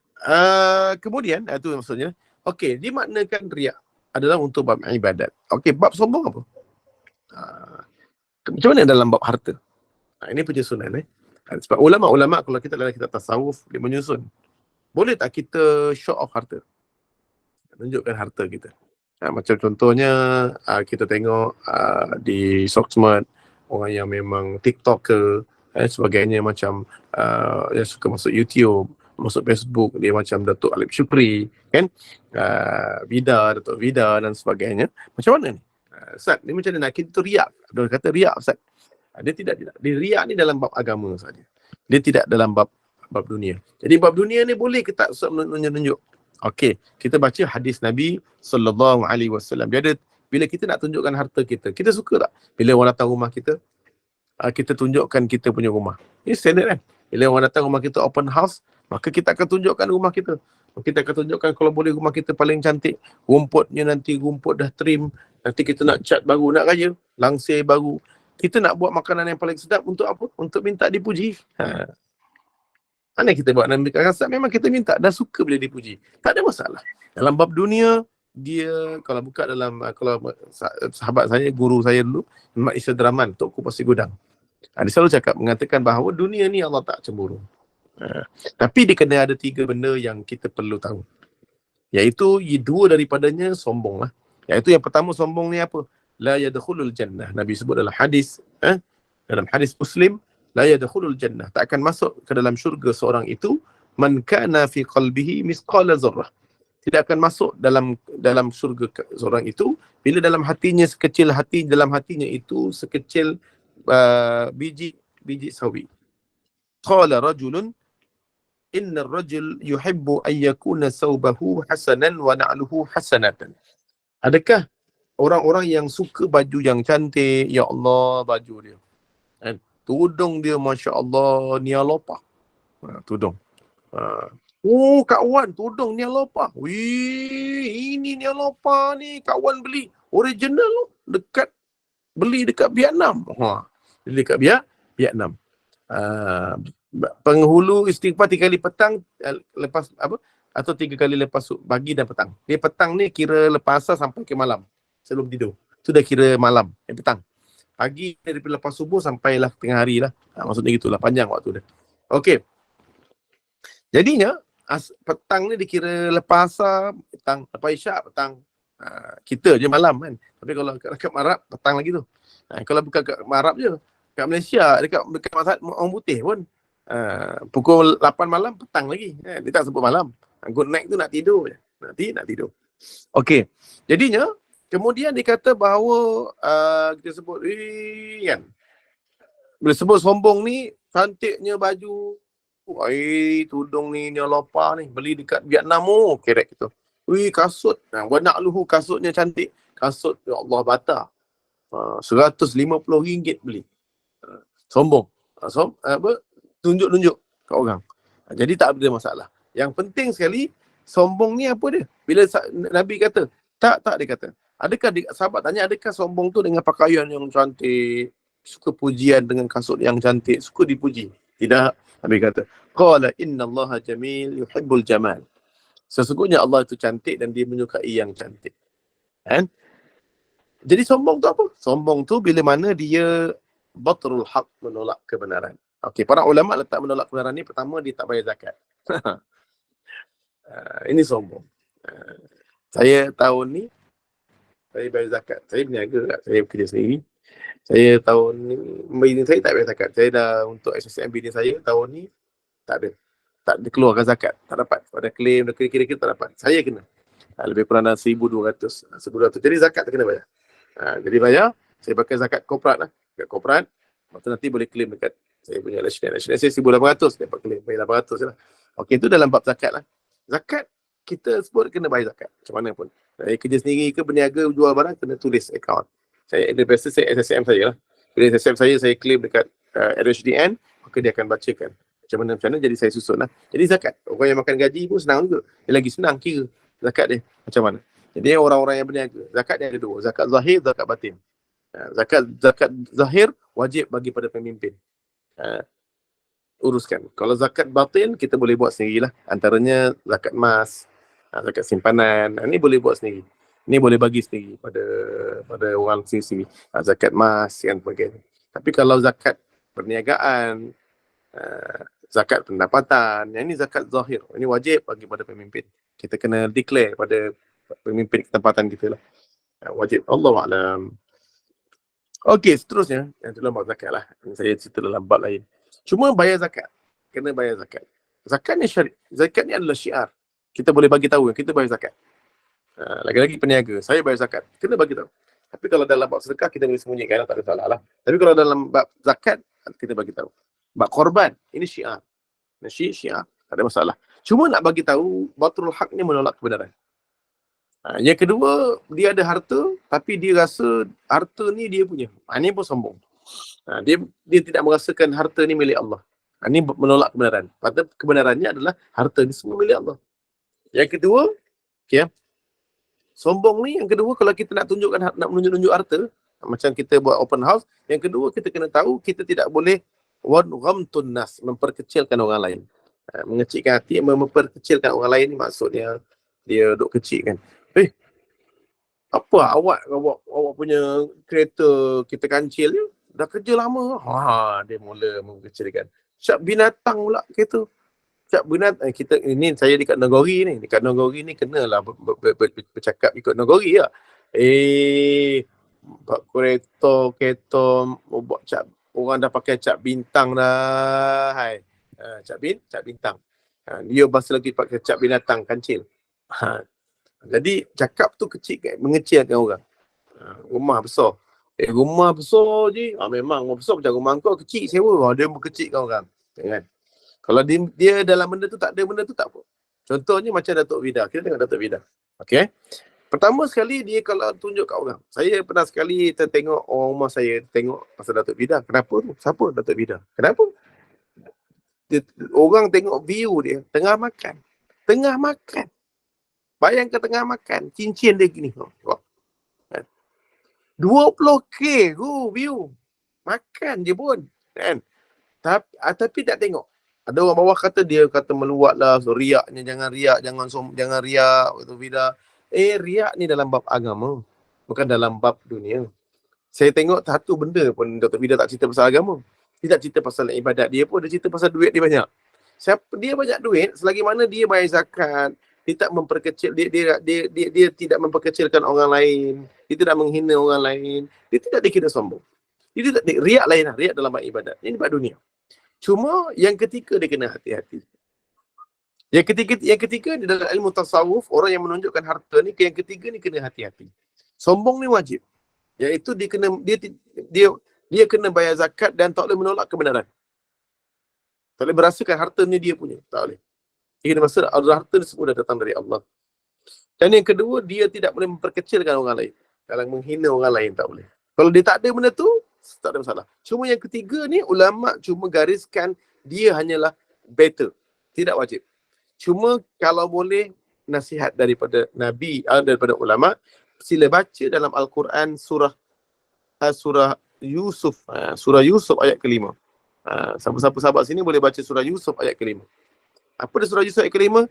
Kemudian itu maksudnya. Okey, dimaknakan riak adalah untuk bab ibadat. Okey, bab sombong apa? Macam mana dalam bab harta? Ini penyusunan sebab ulama-ulama kalau kita dalam kitab tasawuf dia menyusun. Boleh tak kita show off harta? Tunjukkan harta kita. Macam contohnya kita tengok di sosmed orang yang memang TikToker sebagainya, macam yang suka masuk YouTube, masuk Facebook, dia macam Datuk Alip Syukri kan, Datuk Vida dan sebagainya. Macam mana ni? Ustaz, ni macam mana? Kita tu riak. Dia kata riak, Ustaz. Dia tidak. Dia riak ni dalam bab agama saja. Dia tidak dalam bab dunia. Jadi bab dunia ni boleh ke tak Ustaz menunjuk? Okey, kita baca hadis Nabi sallallahu alaihi wasallam. Dia ada, bila kita nak tunjukkan harta kita, kita suka tak bila orang datang rumah kita, kita tunjukkan kita punya rumah? Ini standard kan? Bila orang datang rumah kita open house, maka kita akan tunjukkan rumah kita. Kita akan tunjukkan kalau boleh rumah kita paling cantik, rumputnya nanti rumput dah trim, nanti kita nak cat baru, nak raya, langsir baru. Kita nak buat makanan yang paling sedap untuk apa? Untuk minta dipuji. Mana kita buat Nabi rasa memang kita minta, dah suka bila dipuji. Tak ada masalah. Dalam bab dunia, dia kalau buka dalam, kalau sahabat saya, guru saya dulu, Mak Isa Draman, Tok Kupasi Gudang. Dia selalu cakap, mengatakan bahawa dunia ni Allah tak cemburu. Tapi dia kena ada 3 benda yang kita perlu tahu. Iaitu 2 daripadanya sombong lah. Iaitu yang pertama sombong ni apa? La yadkhulul jannah. Nabi sebut dalam hadis, dalam hadis Muslim, la yadkhulul jannah, tak akan masuk ke dalam syurga seorang itu man kana fi qalbihi misqala zarrah. Tidak akan masuk dalam syurga seorang itu bila dalam hatinya itu sekecil biji sawi. Qala rajulun inna ar-rajul yuhibbu an yakuna thawbahu hasanan wa na'luhu hasanatan. Adakah orang-orang yang suka baju yang cantik, ya Allah baju dia. Kan? Tudung dia Masya Allah Nialopa. Tudung. Oh kawan, tudung Nialopa. Wih, ini Nialopa ni kawan beli. Original tu. Beli dekat Vietnam. Beli dekat Vietnam. Penghulu istighfar 3 kali petang lepas apa? Atau 3 kali lepas pagi dan petang. Dia petang ni kira lepas asar sampai ke malam. Sebelum tidur. Itu dah kira malam. Petang. Pagi daripada lepas subuh sampailah tengah hari lah. Maksudnya gitulah. Panjang waktu dia. Okey. Jadinya, petang ni dikira lepas asar, petang. Lepas isyak, petang. Kita je malam kan. Tapi kalau kat Arab, petang lagi tu. Kalau bukan kat Arab je. Kat Malaysia, dekat masyarakat orang putih pun. Pukul 8 malam, petang lagi. Dia tak sebut malam. Good night tu nak tidur je. Nak tidur. Okey. Jadinya, kemudian dikata bahawa kita sebut kan. Bila sebut sombong ni, cantiknya baju. Tudung ni Nialopa ni. Beli dekat Vietnam. Kerek gitu. Kasut. Wanak luhu kasutnya cantik. Kasut, ya Allah, bata. RM150 beli. Sombong. Tunjuk-tunjuk kat orang. Jadi tak ada masalah. Yang penting sekali, sombong ni apa dia? Bila Nabi kata, tak dia kata. Adakah sahabat tanya, adakah sombong tu dengan pakaian yang cantik, suka pujian dengan kasut yang cantik, suka dipuji? Tidak. Nabi kata, qala innallaha jamil yuhibbul jamal. Sesungguhnya Allah itu cantik dan dia menyukai yang cantik. Kan? Jadi sombong tu apa? Sombong tu bila mana dia batrul haq, menolak kebenaran. Okey, para ulama letak menolak kebenaran ni, pertama dia tak bayar zakat. Ini sombong. Saya tahun ni saya bayar zakat. Saya berniaga tak? Saya bekerja sendiri. Saya tahun ni, bini saya tak bayar zakat. Saya dah untuk SSM bini saya tahun ni tak ada. Tak dikeluarkan zakat. Tak dapat. Pada claim, kira-kira tak dapat. Saya kena. Lebih kurang dalam 1,200. 1,200. Jadi zakat tak kena bayar. Jadi bayar, saya pakai zakat korporat lah. Zakat korporat. Lepas tu nanti boleh claim dekat saya punya national saya 1,800. Dapat claim. Bayar 800 je lah. Okey, itu dalam bab zakat lah. Zakat, kita sebut kena bayar zakat. Macam mana pun. Saya kerja sendiri ke berniaga, jual barang, kena tulis account. Saya biasa saya SSM saya lah. Bila SSM saya claim dekat RHDN, maka dia akan bacakan. Macam mana, jadi saya susun lah. Jadi zakat. Orang yang makan gaji pun senang juga. Dia lagi senang kira zakat dia. Macam mana. Jadi orang-orang yang berniaga, zakat dia ada 2. Zakat zahir, zakat batin. Zakat zahir wajib bagi pada pemimpin. Uruskan. Kalau zakat batin, kita boleh buat sendirilah. Antaranya zakat emas, zakat simpanan. Ini boleh buat sendiri. Ini boleh bagi sendiri pada orang sendiri. Zakat emas dan sebagainya. Tapi kalau zakat perniagaan, zakat pendapatan, yang ini zakat zahir. Ini wajib bagi pada pemimpin. Kita kena declare pada pemimpin ketempatan kita lah. Wajib. Allahu'alam. Okey, seterusnya. Yang dalam bab zakat lah. Saya cerita dalam bab lain. Cuma bayar zakat. Kena bayar zakat. Zakat ni syariat. Zakat ni adalah syiar. Kita boleh bagi tahu yang kita bayar zakat. Lagi-lagi peniaga. Saya bayar zakat. Kena bagi tahu. Tapi kalau dalam bab sedekah, kita boleh sembunyikan. Tak ada salah lah. Tapi kalau dalam bab zakat, kita bagi tahu. Bab korban, ini syiar. Syiar. Tak ada masalah. Cuma nak bagi tahu, batrul haq ni menolak kebenaran. Yang kedua, dia ada harta, tapi dia rasa harta ni dia punya. Ini pun sombong. Dia tidak merasakan harta ni milik Allah. Ini menolak kebenaran. Padahal kebenarannya adalah harta ni semua milik Allah. Yang kedua, sombong ni, yang kedua, kalau kita nak menunjuk harta, macam kita buat open house, yang kedua kita kena tahu, kita tidak boleh ghamtun nas, memperkecilkan orang lain. Mengecilkan hati, memperkecilkan orang lain ni maksudnya dia duk kecil kan. Apa awak punya kereta kita kancil je, dah kerja lama. Dia mula mengkecilkan. Syak binatang pula kereta. Syak binatang, kita ini saya dekat Nagori ni. Dekat Nagori ni kenalah bercakap ikut Nagori lah. Kereta buat cap, orang dah pakai cap bintang dah. Hai. Cap bintang. Dia masa lagi pakai cap binatang kancil. Jadi cakap tu mengecilkan orang. Rumah besar. Rumah besar je. Memang rumah besar macam rumah kau kecil sewa. Dia mengecilkan orang. Kan? Kalau dia dalam benda tu tak ada benda tu tak apa. Contohnya macam Datuk Vida. Kita tengok Datuk Vida. Okey. Pertama sekali dia kalau tunjuk kat orang. Saya pernah sekali tengok orang rumah saya tengok pasal Datuk Vida. Kenapa tu? Siapa Datuk Vida? Kenapa? Dia, orang tengok view dia tengah makan. Tengah makan. Bayangkan tengah makan. Cincin dia gini. 20K tu view. Makan je pun. Kan? Tapi tak tengok. Ada orang bawah kata dia kata meluat lah. So, riaknya jangan riak. Jangan riak. Datuk Vida. Riak ni dalam bab agama. Bukan dalam bab dunia. Saya tengok satu benda pun Dr. Vida tak cerita pasal agama. Dia tak cerita pasal ibadat dia pun. Dia cerita pasal duit dia banyak. Dia banyak duit, selagi mana dia bayar zakat, dia tak memperkecil, dia tidak memperkecilkan orang lain, dia tidak menghina orang lain, dia tidak dikira sombong. Dia tidak, riak lain lah, riak dalam bab ibadat. Ini bab dunia. Cuma yang ketiga dia kena hati-hati. Yang ketiga di dalam ilmu tasawuf, orang yang menunjukkan harta ni, yang ketiga ni kena hati-hati. Sombong ni wajib. Iaitu dia kena bayar zakat dan tak boleh menolak kebenaran. Tak boleh berasakan harta ni dia punya. Tak boleh. Dia kena rasa harta ni semua dah datang dari Allah. Dan yang kedua, dia tidak boleh memperkecilkan orang lain. Kalau menghina orang lain, tak boleh. Kalau dia tak ada benda tu, tak ada masalah. Cuma yang ketiga ni, ulama' cuma gariskan dia hanyalah better. Tidak wajib. Cuma kalau boleh, nasihat daripada Nabi, daripada ulama', sila baca dalam Al-Quran surah Yusuf. Surah Yusuf ayat ke-5. Sahabat-sahabat sini boleh baca surah Yusuf ayat ke-5. Apa dia surah Yusuf ayat ke-5?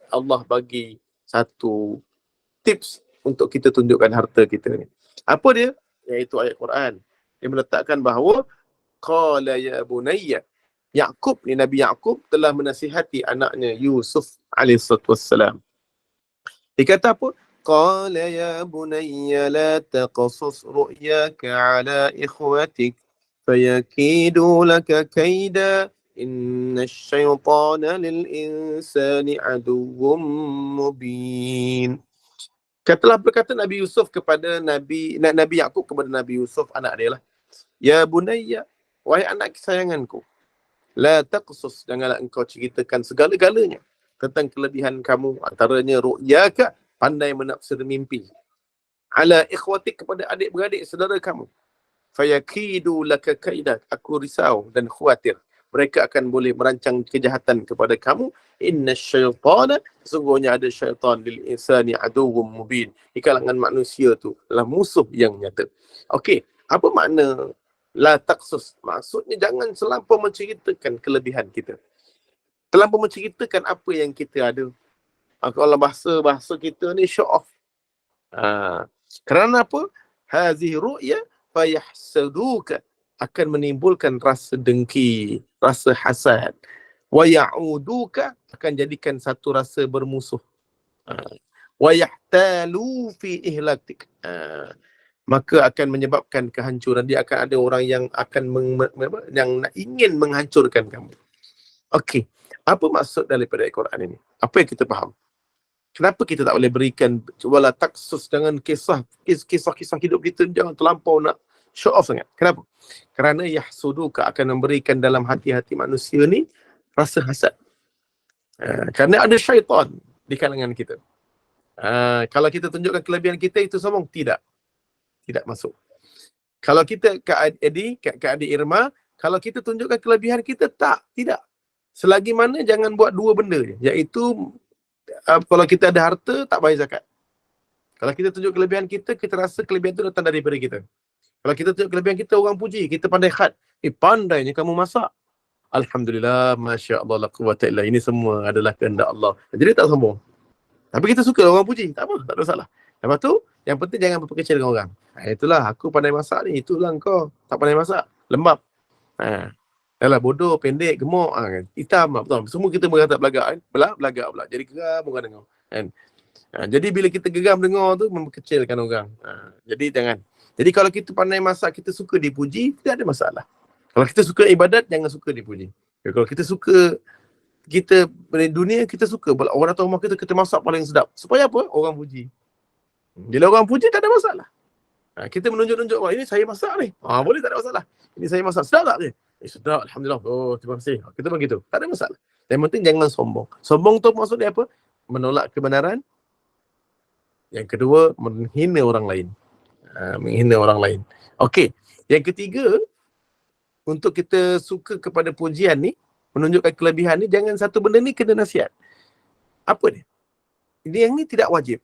Allah bagi satu tips untuk kita tunjukkan harta kita ni. Apa dia? Iaitu ayat Quran. Dia meletakkan bahawa qala ya bunayya. Yaqub ni, Nabi Yaqub telah menasihati anaknya Yusuf alaihissalatu wassalam. Dia kata apa? Qala ya bunayya la taqasus ru'yaka ala ikhwatik fayakidu laka kaida inna syaitana lil insani aduwwum mubin. Katalah berkata Nabi Yusuf kepada Nabi Yaqub kepada Nabi Yusuf, anak dia lah. Ya bunayya, wahai anak kesayanganku, la taqsus, janganlah engkau ceritakan segala-galanya tentang kelebihan kamu, antaranya ru'yaka, pandai menafsir mimpi, ala ikhwatik, kepada adik-beradik saudara kamu, fayakidu laka kaidah, aku risau dan khawatir mereka akan boleh merancang kejahatan kepada kamu. Inna syaitana, sesungguhnya ada syaitan, lil insani aduwwum mubin, di kalangan manusia tu adalah musuh yang nyata. Okey, apa makna la taqsus? Maksudnya jangan selampau menceritakan kelebihan kita, terlampau menceritakan apa yang kita ada. Kalau bahasa kita ni show off. Kerana apa? Hazihi ru'ya fayahsaduka, akan menimbulkan rasa dengki, rasa hasad. Wa ya'uduka, akan jadikan satu rasa bermusuh. Wa yahtalu fi ihlatik, maka akan menyebabkan kehancuran. Dia akan ada orang yang akan yang ingin menghancurkan kamu. Okey, apa maksud daripada Al-Quran ini? Apa yang kita faham? Kenapa kita tak boleh berikan wala taksus, dengan kisah hidup kita, jangan terlampau nak show off sangat. Kenapa? Kerana yahsuduka, akan memberikan dalam hati-hati manusia ni rasa hasad. Kerana ada syaitan di kalangan kita. Kalau kita tunjukkan kelebihan kita, itu sombong? Tidak masuk. Kalau kita Kak Adik Irma, kalau kita tunjukkan kelebihan kita, tidak. Selagi mana jangan buat dua benda je, iaitu kalau kita ada harta, tak bayar zakat. Kalau kita tunjuk kelebihan kita, kita rasa kelebihan itu datang daripada kita. Kalau kita tunjuk kelebihan kita, orang puji, kita pandai khat. Pandainya kamu masak. Alhamdulillah, Masya Allah, la quwwata illa. Ini semua adalah kehendak Allah. Jadi tak sombong. Tapi kita suka orang puji, tak apa, tak ada masalah. Lepas tu, yang penting jangan memperkecilkan orang. Itulah, aku pandai masak ni, itulah kau tak pandai masak, lembab. Yalah, bodoh, pendek, gemuk, kan? Hitam, betul. Semua kita berkata belagak, kan? Belagak pula. Jadi geram orang dengar. Kan? Jadi bila kita geram dengar tu, memperkecilkan orang. Jadi jangan. Jadi kalau kita pandai masak, kita suka dipuji, tidak ada masalah. Kalau kita suka ibadat, jangan suka dipuji. Kalau kita suka, kita dunia, kita suka orang datang rumah kita, kita masak paling sedap. Supaya apa? Orang puji. Bila orang puji, tak ada masalah. Kita menunjuk-nunjuk, ini saya masak ni. Boleh, tak ada masalah. Ini saya masak, sedap tak ni? Sedap, Alhamdulillah. Oh, terima kasih. Kita begitu. Tak ada masalah. Yang penting jangan sombong. Sombong tu maksud dia apa? Menolak kebenaran, Yang kedua, menghina orang lain. Menghina orang lain. Okey. Yang ketiga, untuk kita suka kepada pujian ni, menunjukkan kelebihan ni, jangan satu benda ni kena nasihat. Apa dia? Yang ni tidak wajib.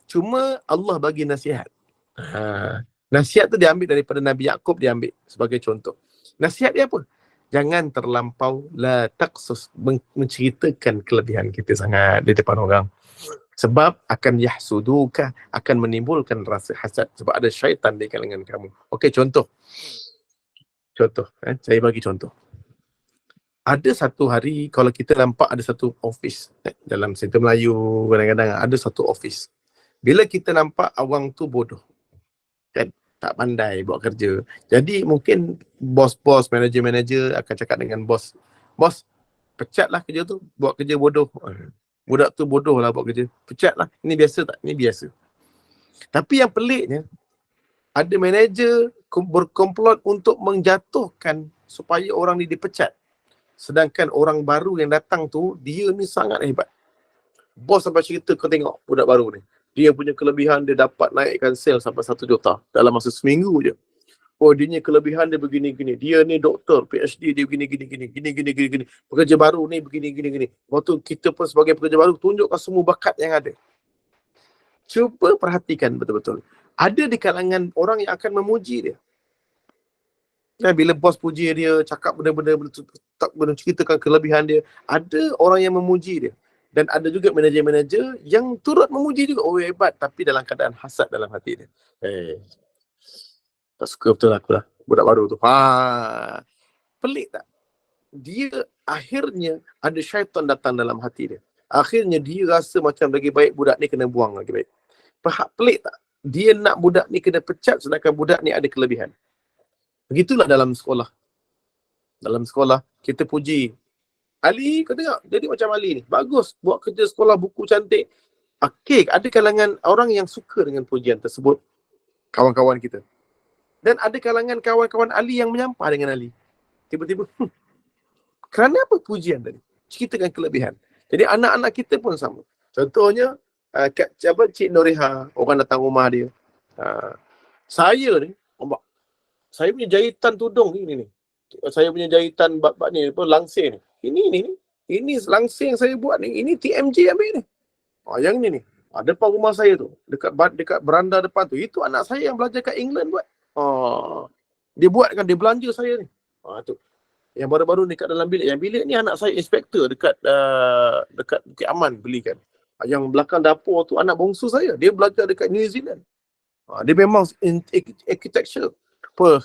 Cuma Allah bagi nasihat. Nasihat tu diambil daripada Nabi Yaqub, diambil sebagai contoh. Nasihat dia apa? Jangan terlampau la taqsus, menceritakan kelebihan kita sangat di depan orang. Sebab akan yahsuduka, akan menimbulkan rasa hasad. Sebab ada syaitan di kalangan kamu. Okey, contoh. Saya bagi contoh. Ada satu hari, kalau kita nampak ada satu office dalam sektor Melayu, kadang-kadang ada satu office. Bila kita nampak orang tu bodoh, kan, tak pandai buat kerja. Jadi mungkin bos-bos, manager-manager akan cakap dengan bos, bos, pecatlah kerja tu, buat kerja bodoh. Budak tu bodoh lah buat kerja. Pecatlah. Ini biasa tak? Ini biasa. Tapi yang peliknya, ada manager berkomplot untuk menjatuhkan supaya orang ni dipecat. Sedangkan orang baru yang datang tu, dia ni sangat hebat. Bos sampai cerita, kau tengok budak baru ni. Dia punya kelebihan, dia dapat naikkan sales sampai 1 juta dalam masa seminggu je. Oh, dia punya kelebihan dia begini-gini. Dia ni doktor, PhD dia gini-gini. Pekerja baru ni begini-gini. Waktu kita pun sebagai pekerja baru, tunjukkan semua bakat yang ada. Cuba perhatikan betul-betul. Ada di kalangan orang yang akan memuji dia. Dan bila bos puji dia, cakap benda-benda, tak ceritakan kelebihan dia, ada orang yang memuji dia. Dan ada juga manager-manager yang turut memuji juga. Oh, hebat. Tapi dalam keadaan hasad dalam hati dia. Tak suka betul aku lah. Budak baru tu. Pelik tak? Dia akhirnya ada syaitan datang dalam hati dia. Akhirnya dia rasa macam lagi baik budak ni kena buang lagi baik. Pelik tak? Dia nak budak ni kena pecat sedangkan budak ni ada kelebihan. Begitulah dalam sekolah. Dalam sekolah, kita puji. Ali, kau tengok, jadi macam Ali ni. Bagus, buat kerja sekolah, buku cantik. Okey, ada kalangan orang yang suka dengan pujian tersebut. Kawan-kawan kita. Dan ada kalangan kawan-kawan Ali yang menyampah dengan Ali. Tiba-tiba, kerana apa pujian tadi? Ceritakan kelebihan. Jadi anak-anak kita pun sama. Contohnya, Cik Noreha, orang datang rumah dia. Saya ni, saya punya jahitan tudung ni. Saya punya jahitan bab ni, langsir ni. Ini langsir yang saya buat ni. Ini TMJ ambil ni. Yang ni. Depan rumah saya tu. Dekat beranda depan tu. Itu anak saya yang belajar kat England buat. Dia buat kan, dia belanja saya ni. Tu. Yang baru-baru ni kat dalam bilik. Yang bilik ni anak saya inspektor dekat Bukit Aman belikan. Yang belakang dapur tu anak bongsu saya. Dia belajar dekat New Zealand. Dia memang architecture. Apa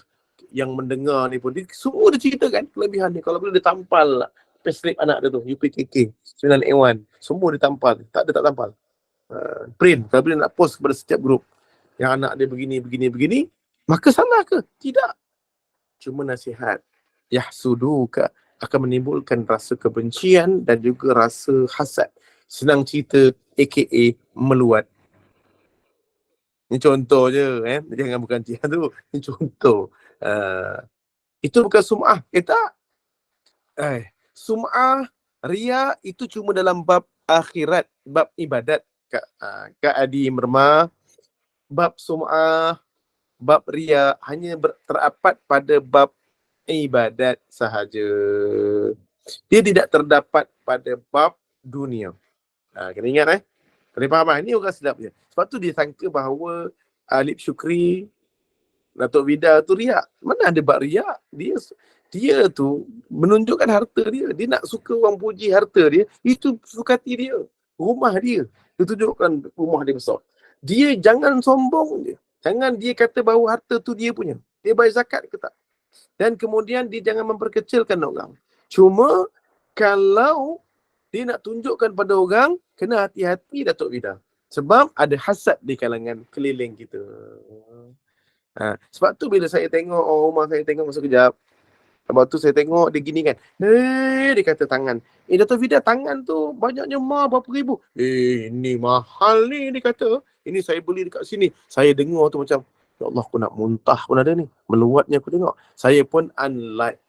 yang mendengar ni pun semua dia ceritakan kelebihan dia. Kalau boleh dia tampal payslip anak dia tu, UPKK 981, semua dia tampal. Tak tampal, print. Kalau boleh nak post kepada setiap grup yang anak dia begini, maka salah ke? Tidak. Cuma nasihat. Yahsuduka, akan menimbulkan rasa kebencian dan juga rasa hasad. Senang cerita, aka meluat. Ini contoh je, jangan bukan cian tu. Ini contoh. Itu bukan sum'ah. Tak. Sum'ah, riya itu cuma dalam bab akhirat, bab ibadat. Kak Adi Merma, bab sum'ah, bab riya hanya terapat pada bab ibadat sahaja. Dia tidak terdapat pada bab dunia. Kena ingat kena faham ini orang sedap je. Sebab tu dia sangka bahawa Alip Syukri, Datuk Vida tu riak. Mana ada bab riak? Dia tu menunjukkan harta dia. Dia nak suka orang puji harta dia. Itu sukati dia. Rumah dia. Dia tunjukkan rumah dia besar. Dia jangan sombong dia. Jangan dia kata bahawa harta tu dia punya. Dia bayar zakat ke tak? Dan kemudian dia jangan memperkecilkan orang. Cuma kalau dia nak tunjukkan pada orang, kena hati-hati Datuk Vida. Sebab ada hasad di kalangan keliling kita. Sebab tu bila saya tengok rumah saya tengok masa kejap. Sebab tu saya tengok dia gini kan. Dia kata tangan. Datuk Vida, tangan tu banyaknya berapa ribu. Ini mahal ni, dia kata. Ini saya beli dekat sini. Saya dengar tu macam, ya Allah, aku nak muntah pun ada ni. Meluatnya aku tengok. Saya pun unlike.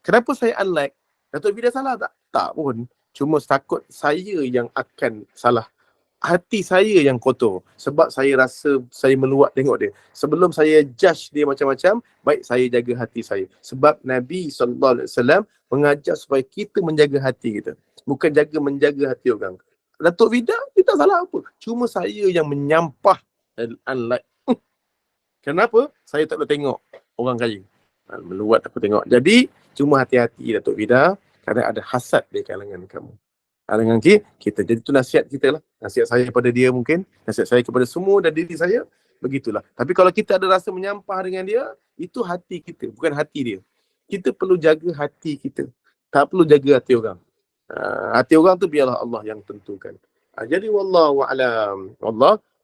Kenapa saya unlike? Datuk Vida salah tak? Tak pun. Cuma takut saya yang akan salah. hati saya yang kotor. Sebab saya rasa saya meluat tengok dia. Sebelum saya judge dia macam-macam, baik saya jaga hati saya. Sebab Nabi SAW mengajar supaya kita menjaga hati kita. Bukan menjaga hati orang. Datuk Vida, dia tak salah apa. Cuma saya yang menyampah dan unlike. Kenapa? Saya tak boleh tengok orang kaya. Meluat aku tengok. Jadi, cuma hati-hati Datuk Vida. Kadang ada hasad di kalangan kamu. Dengan kita. Jadi itu nasihat kita lah. Nasihat saya kepada dia mungkin. Nasihat saya kepada semua dan diri saya. Begitulah. Tapi kalau kita ada rasa menyampah dengan dia, itu hati kita. Bukan hati dia. Kita perlu jaga hati kita. Tak perlu jaga hati orang. Hati orang tu biarlah Allah yang tentukan. Jadi wallahu a'lam.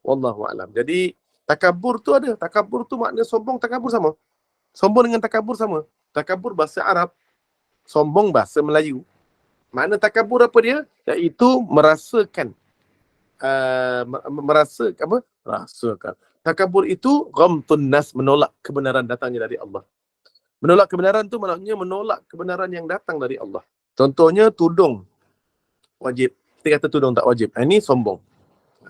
Wallahu a'lam. Jadi takabur tu ada. Takabur tu makna sombong, takabur sama. Sombong dengan takabur sama. Takabur bahasa Arab. Sombong bahasa Melayu. Makna takabur apa dia? Iaitu merasakan rasakan. Takabur itu ghamtun nas, menolak kebenaran datangnya dari Allah. Menolak kebenaran tu maknanya menolak kebenaran yang datang dari Allah. Contohnya tudung wajib. Kita kata tudung tak wajib. Ini sombong.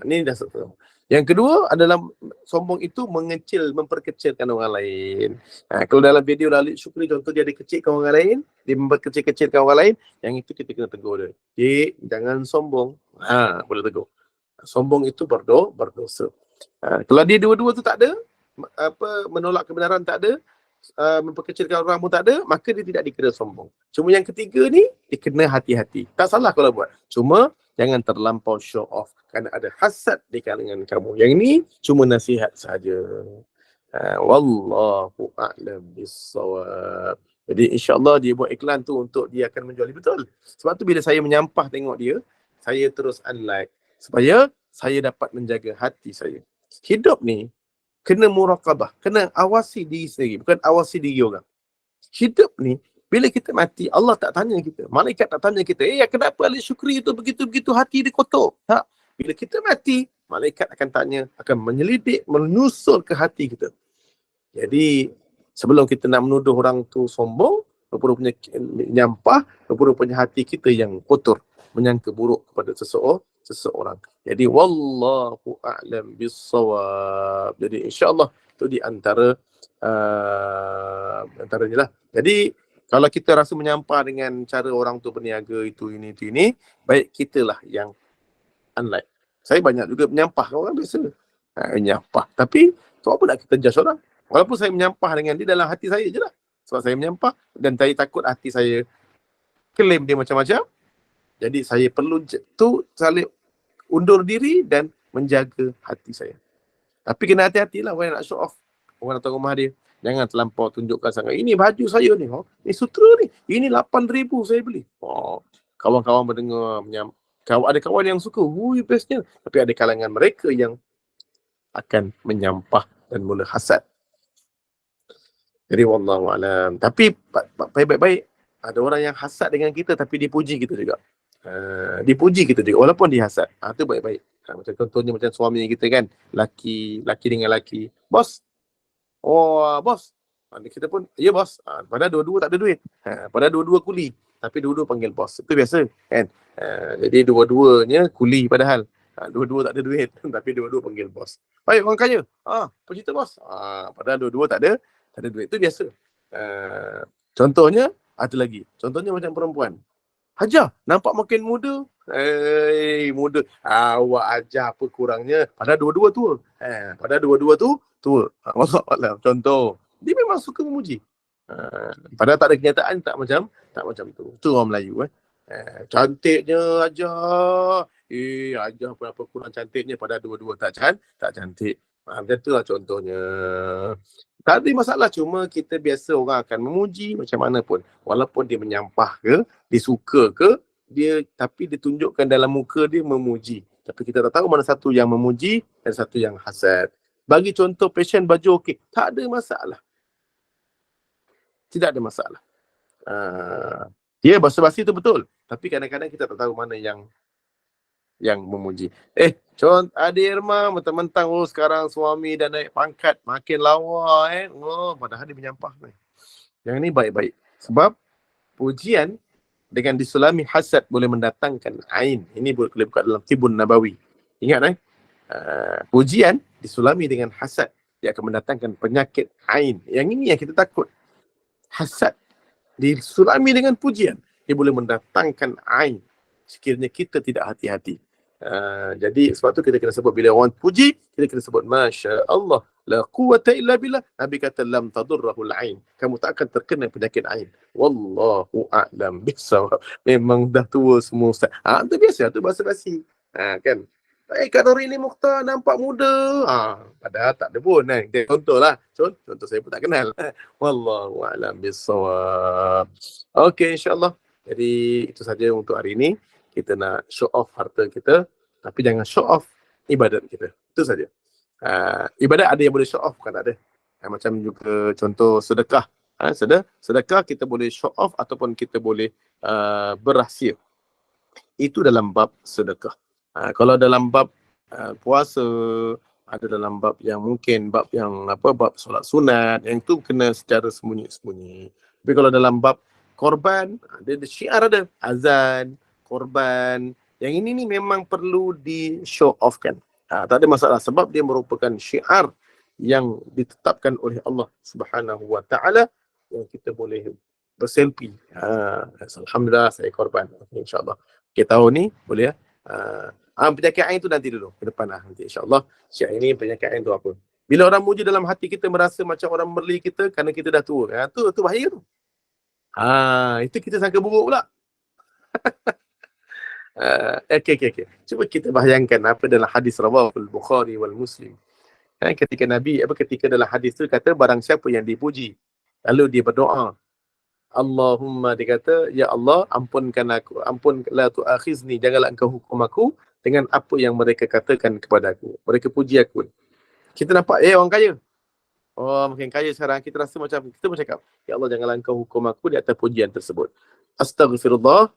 Ini dah satu. Yang kedua adalah sombong itu memperkecilkan orang lain. Kalau dalam video Lalit Syukri contoh dia dikecilkan orang lain, dia memperkecil-kecilkan orang lain, yang itu kita kena tegur dia. Cik, jangan sombong. Boleh tegur. Sombong itu berdosa. Kalau dia dua-dua tu tak ada, menolak kebenaran tak ada, memperkecilkan orang pun tak ada, maka dia tidak dikira sombong. Cuma yang ketiga ni, dia kena hati-hati. Tak salah kalau buat. Cuma jangan terlampau show off kerana ada hasad di kalangan kamu. Yang ini cuma nasihat saja. Wallahu a'lam bissawab. Jadi insya-Allah dia buat iklan tu untuk dia akan menjual. Betul. Sebab tu bila saya menyampah tengok dia, saya terus unlike supaya saya dapat menjaga hati saya. Hidup ni kena muraqabah, kena awasi diri sendiri, bukan awasi diri orang. Hidup ni bila kita mati, Allah tak tanya kita. Malaikat tak tanya kita, kenapa Lalit Syukri itu begitu-begitu hati dia kotor? Tak. Bila kita mati, malaikat akan tanya, akan menyelidik, menyusul ke hati kita. Jadi, sebelum kita nak menuduh orang tu sombong, rupa-rupanya nyampah, rupa-rupanya hati kita yang kotor, menyangka buruk kepada seseorang. Jadi, wallahu a'lam bissawab. Jadi, insya-Allah itu di antara antaranya lah. Jadi, kalau kita rasa menyampah dengan cara orang tu berniaga itu ini, baik kitalah yang unlike. Saya banyak juga menyampah orang biasa. Menyampah. Tapi tu apa nak kita judge orang? Walaupun saya menyampah dengan dia dalam hati saya je lah. Sebab saya menyampah dan saya takut hati saya klaim dia macam-macam. Jadi saya perlu tu saling undur diri dan menjaga hati saya. Tapi kena hati-hatilah orang yang nak show off. Orang datang rumah dia. Jangan terlampau tunjukkan sangat. Ini baju saya ni. Ini sutra ni. Ini 8,000 saya beli. Kawan-kawan mendengar. Ada kawan yang suka. Bestnya. Tapi ada kalangan mereka yang akan menyampah dan mula hasad. Jadi wallahualam. Tapi baik-baik. Ada orang yang hasad dengan kita tapi dipuji kita juga. Dipuji kita juga. Walaupun dia hasad. Itu baik-baik. Macam contohnya macam suami kita kan. Laki dengan laki. Bos. Bos. Kita pun, ya bos. Padahal dua-dua tak ada duit. Padahal dua-dua kuli. Tapi dua-dua panggil bos. Itu biasa kan. Jadi dua-duanya kuli padahal. Dua-dua tak ada duit. Tapi dua-dua panggil bos. Baik, orang kaya. Apa cerita bos? Padahal dua-dua tak ada duit. Itu biasa. Contohnya, ada lagi. Contohnya macam perempuan. Hajar, nampak makin muda. Muda. Awak ajar apa kurangnya. Padahal dua-dua tua. Padahal dua-dua tu tua. Contoh. Dia memang suka memuji. Padahal tak ada kenyataan, tak macam tu. Itu orang Melayu. Cantiknya ajar. Ajar apa kurang cantiknya. Padahal dua-dua tak cantik. Macam tu lah contohnya. Tak ada masalah, cuma kita biasa orang akan memuji macam mana pun. Walaupun dia menyampah ke, dia suka ke, tapi dia tunjukkan dalam muka dia memuji. Tapi kita tak tahu mana satu yang memuji dan satu yang hasad. Bagi contoh fashion baju okey, tak ada masalah. Tidak ada masalah. Basa-basi tu betul. Tapi kadang-kadang kita tak tahu mana yang memuji. Contoh Adik Irma mentang-mentang sekarang suami dah naik pangkat, makin lawa padahal dia menyampah. Yang ni baik-baik. Sebab pujian dengan disulami hasad boleh mendatangkan ain. Ini boleh buka dalam Tibun Nabawi. Ingat pujian disulami dengan hasad, dia akan mendatangkan penyakit ain. Yang ini yang kita takut. Hasad disulami dengan pujian, dia boleh mendatangkan ain sekiranya kita tidak hati-hati. Jadi sebab tu kita kena sebut, bila orang puji, kita kena sebut Masya Allah, la quwata illa billah. Nabi kata lam tadurrahul ain, kamu tak akan terkena penyakit ain. Wallahu a'lam bissawab. Memang dah tua semua Ustaz. Itu biasa, tu bahasa basi. Kan? Kak Nuri ni Mukhtar nampak muda. Padahal tak ada pun. Contohlah. Contoh saya pun tak kenal. Wallahu a'lam bissawab. Okey, insyaAllah. Jadi itu saja untuk hari ini. Kita nak show off harta kita, tapi jangan show off ibadat kita. Itu saja. Ibadat ada yang boleh show off, bukan tak ada. Macam juga contoh sedekah. Sedekah kita boleh show off ataupun kita boleh berrahsia. Itu dalam bab sedekah. Kalau dalam bab puasa, ada dalam bab yang mungkin bab yang bab solat sunat, yang tu kena secara sembunyi-sembunyi. Tapi kalau dalam bab korban, ada syiar, ada azan, korban. Yang ini ni memang perlu di show off kan. Tak ada masalah sebab dia merupakan syiar yang ditetapkan oleh Allah Subhanahu Wa Taala, yang kita boleh berselfie. Alhamdulillah saya korban. Okay, InsyaAllah. Kita tahu ni boleh ya. Penyakit ain tu nanti dulu, ke depan lah nanti insyaAllah. Syiar ini penyakit ain tu apa. Bila orang muji dalam hati kita merasa macam orang merli kita kerana kita dah tua. Tu bahaya tu. Itu kita sangka buruk pula. Okay. Cuba kita bayangkan apa dalam hadis rawahul Bukhari wal Muslim. Ketika Nabi, ketika dalam hadis tu kata barang siapa yang dipuji, lalu dia berdoa, Allahumma, dia kata, ya Allah, ampunkan aku, la tu'akhizni, janganlah engkau hukum aku dengan apa yang mereka katakan kepada aku. Mereka puji aku. Kita nampak, orang kaya. Makin kaya sekarang, kita rasa macam, kita pun cakap, ya Allah, janganlah engkau hukum aku di atas pujian tersebut. Astaghfirullah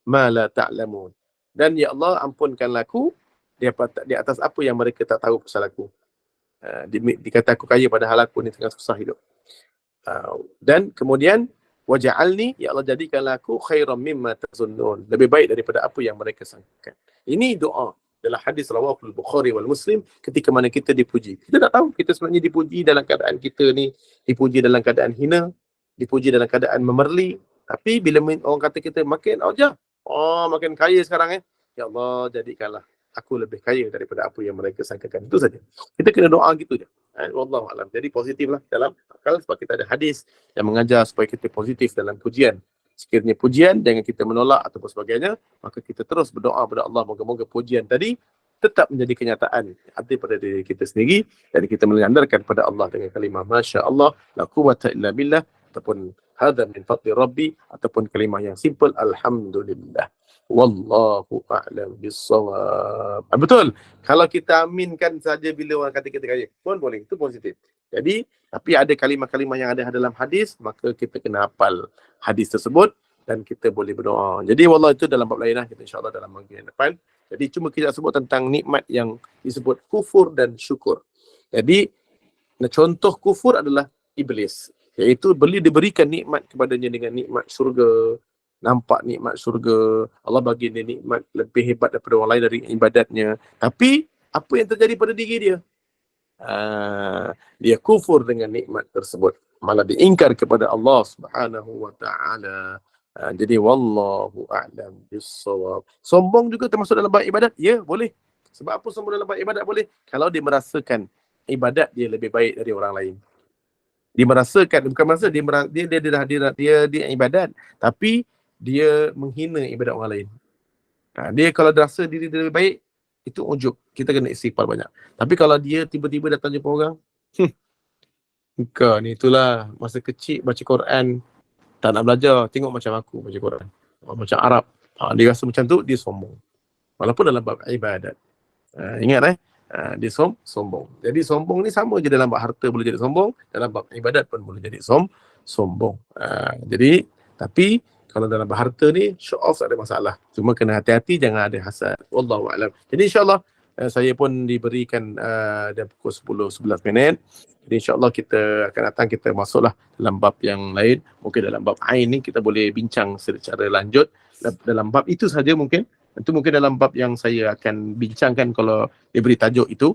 ma la ta'lamun. Dan ya Allah, ampunkanlah aku di atas apa yang mereka tak tahu pasal aku. Dikata aku kaya padahal aku ni tengah susah hidup. Dan kemudian waja'alni, ya Allah, jadikanlah aku khairan mimma tazunnun, lebih baik daripada apa yang mereka sangkakan. Ini doa dalam hadis rawahul Bukhari wal Muslim, ketika mana kita dipuji. Kita tak tahu kita sebenarnya dipuji dalam keadaan kita ni, dipuji dalam keadaan hina, dipuji dalam keadaan memerli. Tapi bila orang kata kita makin makin kaya sekarang ya Allah, jadikanlah aku lebih kaya daripada apa yang mereka sangkakan. Itu saja. Kita kena doa gitu je. Wallahu a'lam. Jadi positiflah dalam akal, sebab kita ada hadis yang mengajar supaya kita positif dalam pujian. Sekiranya pujian jangan kita menolak ataupun sebagainya, maka kita terus berdoa kepada Allah, moga-moga pujian tadi tetap menjadi kenyataan ada pada diri kita sendiri, dan kita menyandarkan kepada Allah dengan kalimah Masya Allah, la quwwata illa billah, ataupun hadza min fadli rabbi, ataupun kalimah yang simple, alhamdulillah. Wallahu a'lam bissawab. Betul. Kalau kita aminkan saja bila orang kata kita kaya pun boleh, itu positif. Jadi, tapi ada kalimah-kalimah yang ada dalam hadis, maka kita kena hafal hadis tersebut dan kita boleh berdoa. Jadi wallah, itu dalam bab lain lah, kita insyaAllah dalam minggu yang depan. Jadi cuma kita sebut tentang nikmat yang disebut kufur dan syukur. Jadi contoh kufur adalah iblis, iaitu beliau diberikan nikmat kepadanya dengan nikmat syurga. Nampak nikmat syurga, Allah bagi dia nikmat lebih hebat daripada orang lain dari ibadatnya. Tapi apa yang terjadi pada diri dia? Dia kufur dengan nikmat tersebut, malah diingkar kepada Allah Subhanahu Wa Taala. Jadi wallahu a'lam bissawab. Sombong juga termasuk dalam bab ibadat? Ya, boleh. Sebab apa sombong dalam bab ibadat boleh? Kalau dia merasakan ibadat dia lebih baik dari orang lain. Dia merasakan, bukan merasa, dia ibadat, tapi dia menghina ibadat orang lain. Dia kalau rasa diri dia lebih baik, itu ujub. Kita kena istighfar banyak. Tapi kalau dia tiba-tiba datang jumpa orang, kau ni itulah masa kecil baca Quran, tak nak belajar, tengok macam aku baca Quran. Macam Arab. Dia rasa macam tu, dia sombong. Walaupun dalam bab ibadat. Ingat dia sombong. Jadi sombong ni sama je, dalam bab harta boleh jadi sombong, dalam bab ibadat pun boleh jadi sombong. Jadi, tapi kalau dalam bab harta ni, show off tak ada masalah. Cuma kena hati-hati, jangan ada hasad. Wallahu a'lam. Jadi insyaAllah, saya pun diberikan dah pukul 10-11 minit. Jadi insyaAllah kita akan datang, kita masuklah dalam bab yang lain. Mungkin dalam bab ain ni kita boleh bincang secara lanjut. Dalam bab itu saja mungkin Itu mungkin dalam bab yang saya akan bincangkan kalau diberi tajuk itu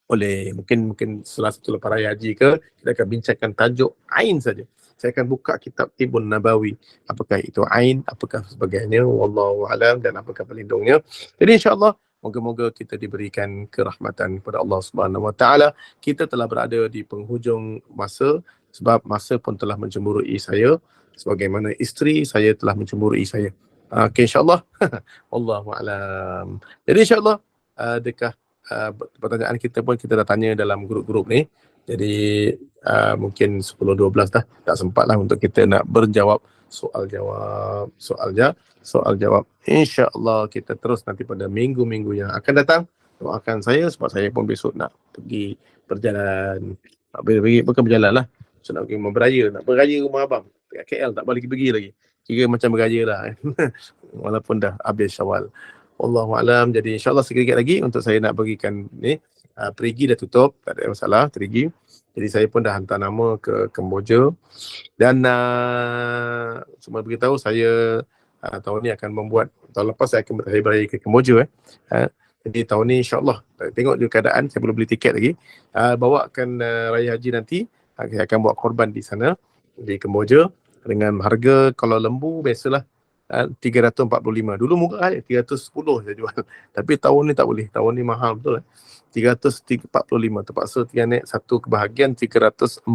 oleh mungkin salah satu lepas raya haji ke, kita akan bincangkan tajuk Ain saja. Saya akan buka kitab Tibun Nabawi. Apakah itu Ain, apakah sebagainya, wallahu alam, dan apakah pelindungnya. Jadi insya-Allah moga-moga kita diberikan kerahmatan kepada Allah Subhanahu Wa Taala. Kita telah berada di penghujung masa, sebab masa pun telah mencemburui saya, sebagaimana isteri saya telah mencemburui saya. Okey, insya-Allah. Wallahu alam. Jadi insya-Allah adakah pertanyaan kita pun kita dah tanya dalam grup-grup ni. Jadi mungkin 10-12 dah. Tak sempat lah untuk kita nak berjawab soal-jawab. Soal-jawab. InsyaAllah kita terus nanti pada minggu-minggu yang akan datang. Doakan saya sebab saya pun besok nak pergi berjalan. Bukan berjalan lah. So, nak pergi beraya. Nak beraya rumah abang. Dekat KL tak balik pergi lagi. Kira macam beraya lah. Walaupun dah habis Syawal. Wallahualam. Jadi insyaAllah sedikit lagi untuk saya nak bagikan ni. Perigi dah tutup, tak ada masalah, Perigi. Jadi saya pun dah hantar nama ke Kemboja. Dan cuma beritahu saya tahun ni akan membuat, tahun lepas saya akan beraya ke Kemboja. Jadi tahun ni insyaAllah, tengok dulu keadaan, saya belum beli tiket lagi. Bawakan raya haji nanti, saya akan buat korban di sana, di Kemboja. Dengan harga kalau lembu biasalah 345. Dulu murah je, 310 saya jual. Tapi tahun ni tak boleh. Tahun ni mahal betul. 345. Terpaksa dia naik satu kebahagian 345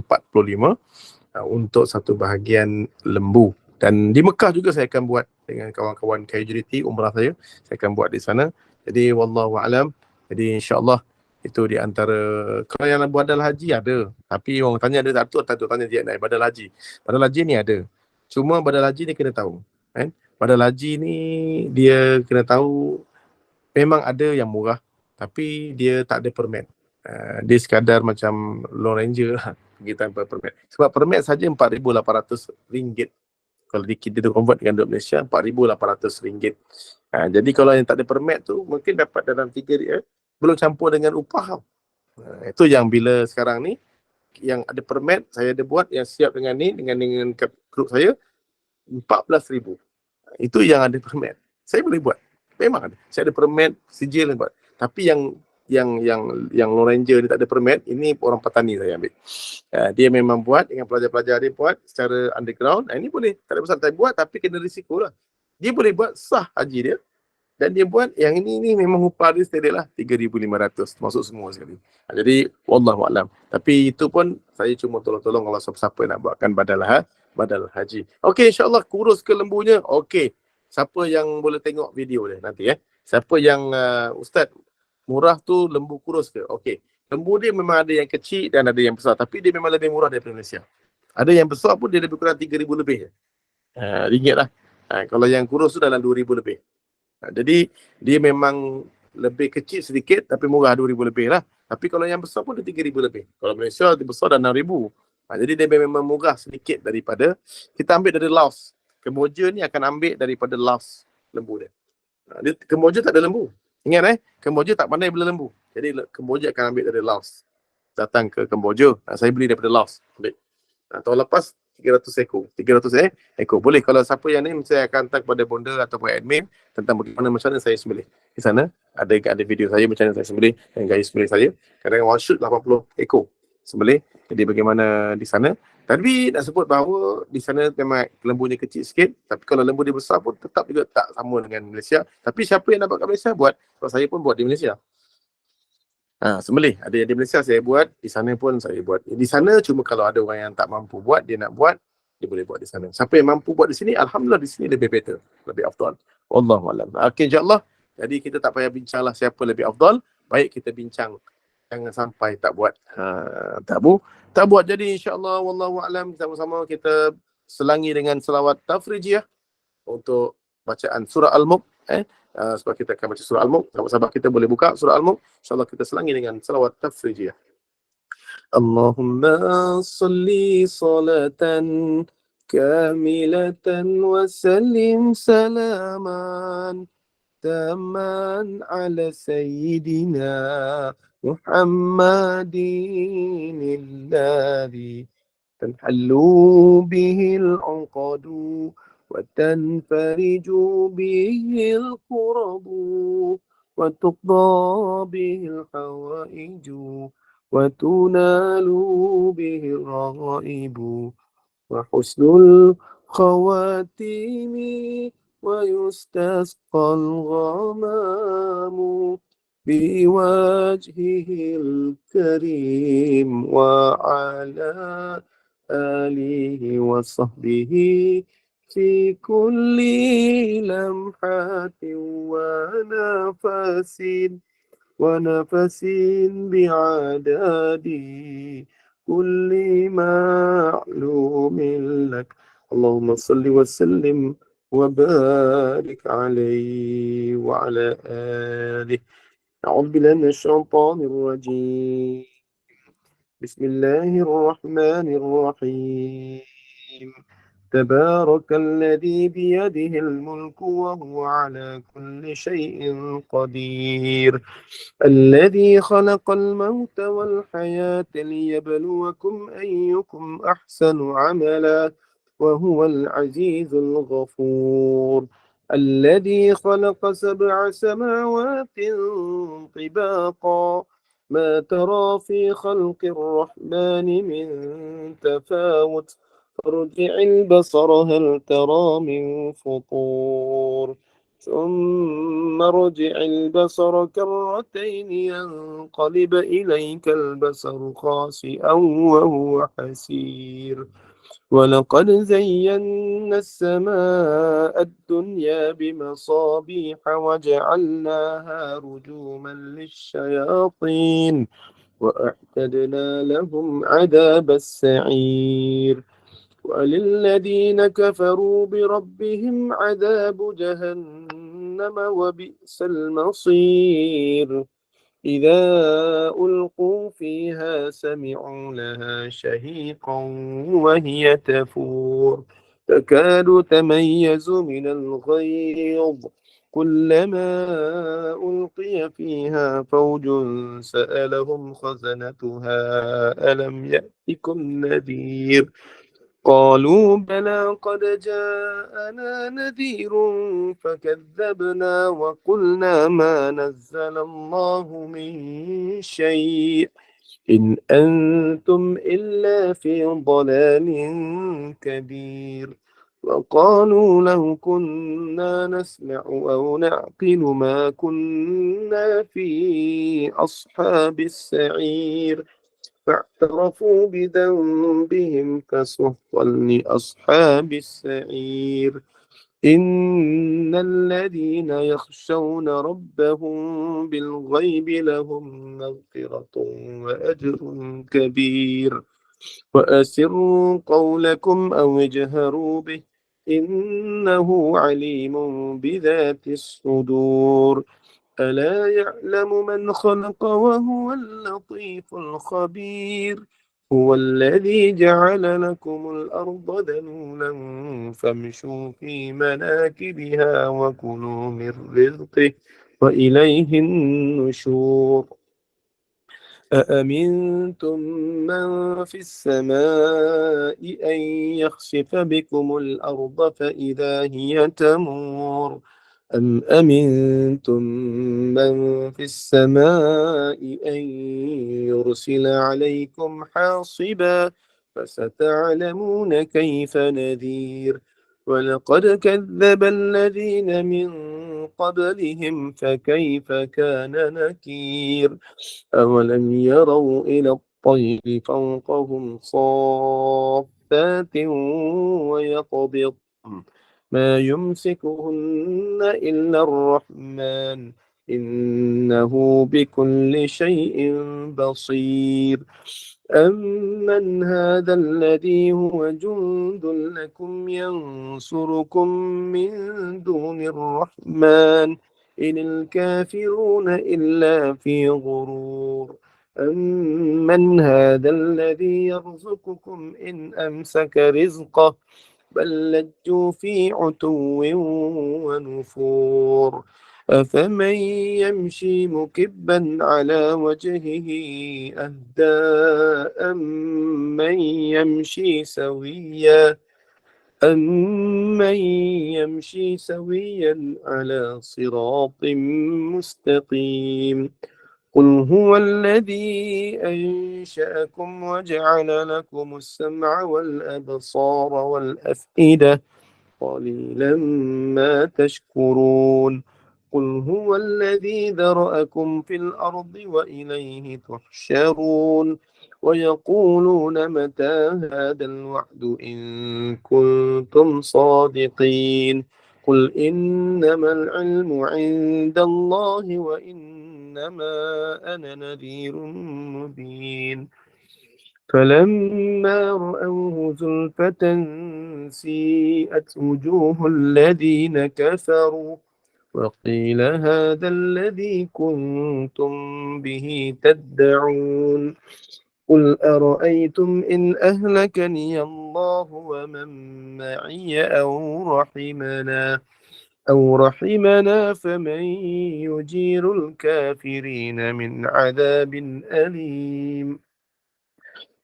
untuk satu bahagian lembu. Dan di Mekah juga saya akan buat dengan kawan-kawan KJDT umrah saya. Saya akan buat di sana. Jadi wallahu alam. Jadi insya-Allah itu di antara, kalau yang badal haji ada. Tapi orang tanya ada satu tanya dia naik badal haji. Badal haji ni ada. Cuma badal haji ni kena tahu. Kan? Badal haji ni dia kena tahu memang ada yang murah tapi dia tak ada permit. Dia sekadar macam Lone Ranger lah, pergi tanpa permit. Sebab permit saja RM4,800. Kalau kita convert dengan duit Malaysia, RM4,800. Jadi kalau yang tak ada permit tu mungkin dapat dalam 3 dia, belum campur dengan upah. Itu yang bila sekarang ni yang ada permit saya ada buat yang siap dengan ni dengan grup saya 14,000. Itu yang ada permit. Saya boleh buat. Memang ada. Saya ada permit, sijil buat. Tapi yang Lone Ranger ni tak ada permit, ini orang petani saya ambil. Dia memang buat dengan pelajar-pelajar dia buat secara underground. Ini boleh. Tak ada masalah saya buat tapi kena risiko lah. Dia boleh buat sah haji dia. Dan dia buat yang ini memang upah dia steady lah 3,500 termasuk semua sekali. Jadi wallahualam. Tapi itu pun saya cuma tolong-tolong kalau siapa-siapa nak buatkan badal haji. Okey, insyaAllah kurus ke lembunya. Okey. Siapa yang boleh tengok video dia nanti Siapa yang Ustaz murah tu lembu kurus ke? Okey. Lembu dia memang ada yang kecil dan ada yang besar. Tapi dia memang lebih murah daripada Malaysia. Ada yang besar pun dia lebih kurang 3,000 lebih. Ringgit lah. Kalau yang kurus tu dalam 2,000 lebih. Jadi dia memang lebih kecil sedikit tapi murah 2,000 lebih lah. Tapi kalau yang besar pun dia 3,000 lebih. Kalau Malaysia dia besar dah 6,000. Jadi dia memang murah sedikit daripada, kita ambil dari Laos. Kemboja ni akan ambil daripada Laos lembu dia. Kemboja tak ada lembu. Ingat Kemboja tak pandai bela lembu. Jadi Kemboja akan ambil dari Laos. Datang ke Kemboja. Saya beli daripada Laos. Ambil. Tahun lepas 300 ekor. Boleh kalau siapa yang ni saya akan hantar kepada bonda ataupun admin tentang bagaimana macam mana saya sembelih. Di sana ada video saya macam mana saya sembelih dan gaya sembelih saya. Kadang-kadang one shoot 80 ekor sembelih. Jadi bagaimana di sana. Tapi nak sebut bahawa di sana memang lembunya kecil sikit. Tapi kalau lembu dia besar pun tetap juga tak sama dengan Malaysia. Tapi siapa yang nak buat kat Malaysia buat. Sebab saya pun buat di Malaysia. Sembelih. Ada yang di Malaysia saya buat. Di sana pun saya buat. Di sana cuma kalau ada orang yang tak mampu buat, dia nak buat, dia boleh buat di sana. Siapa yang mampu buat di sini, Alhamdulillah di sini lebih better. Lebih afdal. Wallahualam. Okay, insyaAllah. Jadi kita tak payah bincanglah siapa lebih afdal. Baik kita bincang. Jangan sampai tak buat. Tak buat. Jadi insyaAllah, wallahualam, sama-sama kita selangi dengan selawat tafrijiyah untuk bacaan surah Al-Mulk. Sebab kita akan baca surah Al-Mulk. Sahabat-sahabat kita boleh buka surah Al-Mulk. InsyaAllah kita selangi dengan salawat tafrijiyah. Allahumma salli salatan kamilatan wa sallim salaman taman ala sayyidina Muhammadin alladhi tanhallu bihil uqadu وتنفرج به الكرب وتقضى به الحوائج وتنال به الرغائب وحسن الخواتيم ويستسقى الغمام بوجهه الكريم وعلى آله وصحبه في كل لمحة ونفس بعدد كل معلوم لك اللهم صل وسلم وبارك عليه وعلى آله. أعوذ بالله من الشيطان الرجيم. بسم الله الرحمن الرحيم. تبارك الذي بيده الملك وهو على كل شيء قدير. الذي خلق الموت والحياة ليبلوكم أيكم أحسن عملا وهو العزيز الغفور. الذي خلق 7 سماوات طباقا ما ترى في خلق الرحمن من تفاوت فارجع البصر هل ترى من فطور ثم ارجع البصر كرتين ينقلب إليك البصر خاسئا وهو حسير. ولقد زينا السماء الدنيا بمصابيح وجعلناها رجوما للشياطين وأعتدنا لهم عذاب السعير. وللذين كفروا بربهم عذاب جهنم وبئس المصير. إذا ألقوا فيها سمعوا لها شهيقا وهي تفور تكاد تميز من الغيظ كلما ألقي فيها فوج سألهم خزنتها ألم يأتكم نذير قالوا بلى قد جاءنا نذير فكذبنا وقلنا ما نزل الله من شيء إن أنتم إلا في ضلال كبير. وقالوا لو كنا نسمع أو نعقل ما كنا في أصحاب السعير فاعترفوا بذنبهم فسحقا لأصحاب السعير. إن الذين يخشون ربهم بالغيب لهم مغفرة وأجر كبير. وأسروا قولكم أو اجهروا به إنه عليم بذات الصدور. ألا يعلم من خلق وهو اللطيف الخبير. هو الذي جعل لكم الأرض ذلولا فامشوا في مناكبها وكلوا من رزقه وإليه النشور. أأمنتم من في السماء أن يخسف بكم الأرض فإذا هي تمور أم أمنتم من في السماء أن يرسل عليكم حاصبا فستعلمون كيف نذير. ولقد كذب الذين من قبلهم فكيف كان نكير. أولم يروا إلى الطير فوقهم صافات ويقبضن ما يمسكهن إلا الرحمن إنه بكل شيء بصير. أمن هذا الذي هو جند لكم ينصركم من دون الرحمن إن الكافرون إلا في غرور. أمن هذا الذي يرزقكم إن أمسك رزقه بل لجوا في عتو ونفور. أفمن يمشي مكبا على وجهه أهدى أمن يمشي سويا أمن يمشي سويا على صراط مستقيم قل هو الذي أنشأكم وجعل لكم السمع والأبصار والأفئدة قليلا ما تشكرون قل هو الذي ذرأكم في الأرض وإليه تحشرون ويقولون متى هذا الوعد إن كنتم صادقين قل إنما العلم عند الله وإنما أنا نذير مبين فلما رأوه زلفة سيئت وجوه الذين كفروا وقيل هذا الذي كنتم به تدعون قل أرأيتم إن أهلكني الله ومن معي أو رحمنا فمن يجير الكافرين من عذاب أليم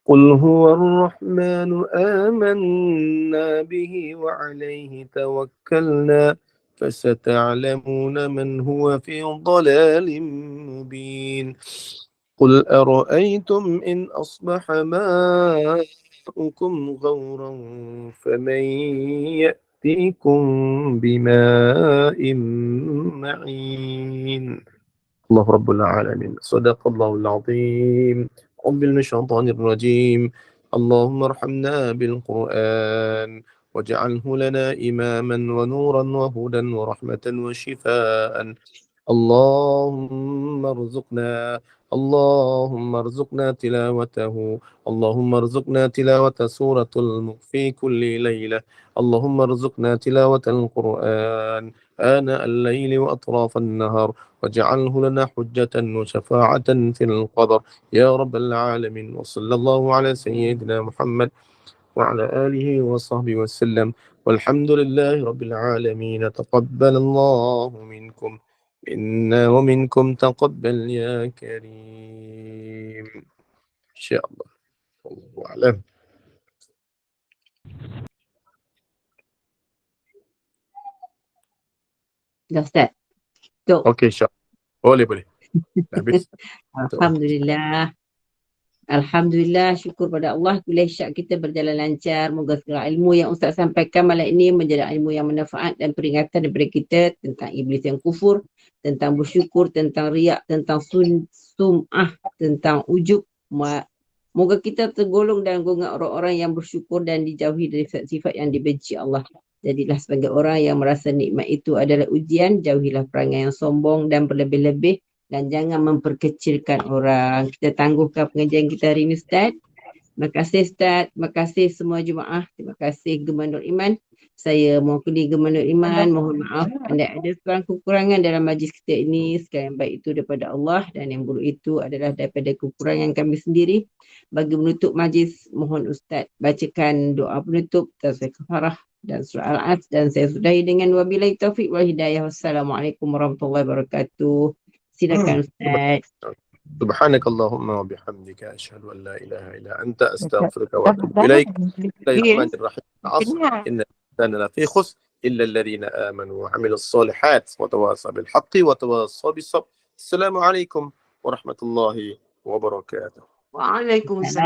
قل هو الرحمن آمنا به وعليه توكلنا فستعلمون من هو في ضلال مبين قل أرأيتم إن أصبح ماؤكم غورا فمن يأتيكم بماء معين الله رب العالمين صدق الله العظيم أعوذ بالله من الشيطان الرجيم اللهم ارحمنا بالقرآن واجعله لنا إماما ونورا وهدى ورحمة وشفاء اللهم ارزقنا تلاوته اللهم ارزقنا تلاوة سورة الملك في كل ليلة اللهم ارزقنا تلاوة القرآن آناء الليل وأطراف النهار واجعله لنا حجة وشفاعة في القبر يا رب العالمين وصلى الله على سيدنا محمد وعلى آله وصحبه وسلم والحمد لله رب العالمين تقبل الله منكم منا ومنكم تقبل يا كريم إن شاء الله والله أعلم. Dah Ustaz. Tok. Okey, Syah. Boleh. Habis. Alhamdulillah. Alhamdulillah, syukur pada Allah. Kuliah syak kita berjalan lancar. Moga segala ilmu yang Ustaz sampaikan malam ini menjadi ilmu yang manfaat dan peringatan daripada kita tentang iblis yang kufur, tentang bersyukur, tentang riak, tentang sum'ah, tentang ujub. Moga kita tergolong dalam golongan orang-orang yang bersyukur dan dijauhi dari sifat yang dibenci Allah. Jadilah sebagai orang yang merasa nikmat itu adalah ujian. Jauhilah perangai yang sombong dan berlebih-lebih. Dan jangan memperkecilkan orang. Kita tangguhkan pengajian kita hari ini, Ustaz. Terima kasih, Ustaz. Terima kasih semua jemaah. Terima kasih Gemah Nur Iman. Saya mewakili Gemah Nur Iman. Mohon maaf. Anda ada sebarang kekurangan dalam majlis kita ini. Sekali yang baik itu daripada Allah. Dan yang buruk itu adalah daripada kekurangan kami sendiri. Bagi menutup majlis, mohon Ustaz bacakan doa penutup. Tasbih kafarah dan surah Al-As. Dan saya sudahi dengan wabillahi taufiq wal hidayah. Wassalamualaikum warahmatullahi wabarakatuh. Silakan Ustaz. سبحانك اللهم وبحمدك أشهد أن لا إله إلا أنت أستغفرك وأتوب إليك الرحمن الرحيم العصر إن الإنسان لفي خسر إلا الذين آمنوا وعملوا الصالحات وتواصوا بالحق وتواصوا بالصبر السلام عليكم ورحمة الله وبركاته. Waalaikumsalam.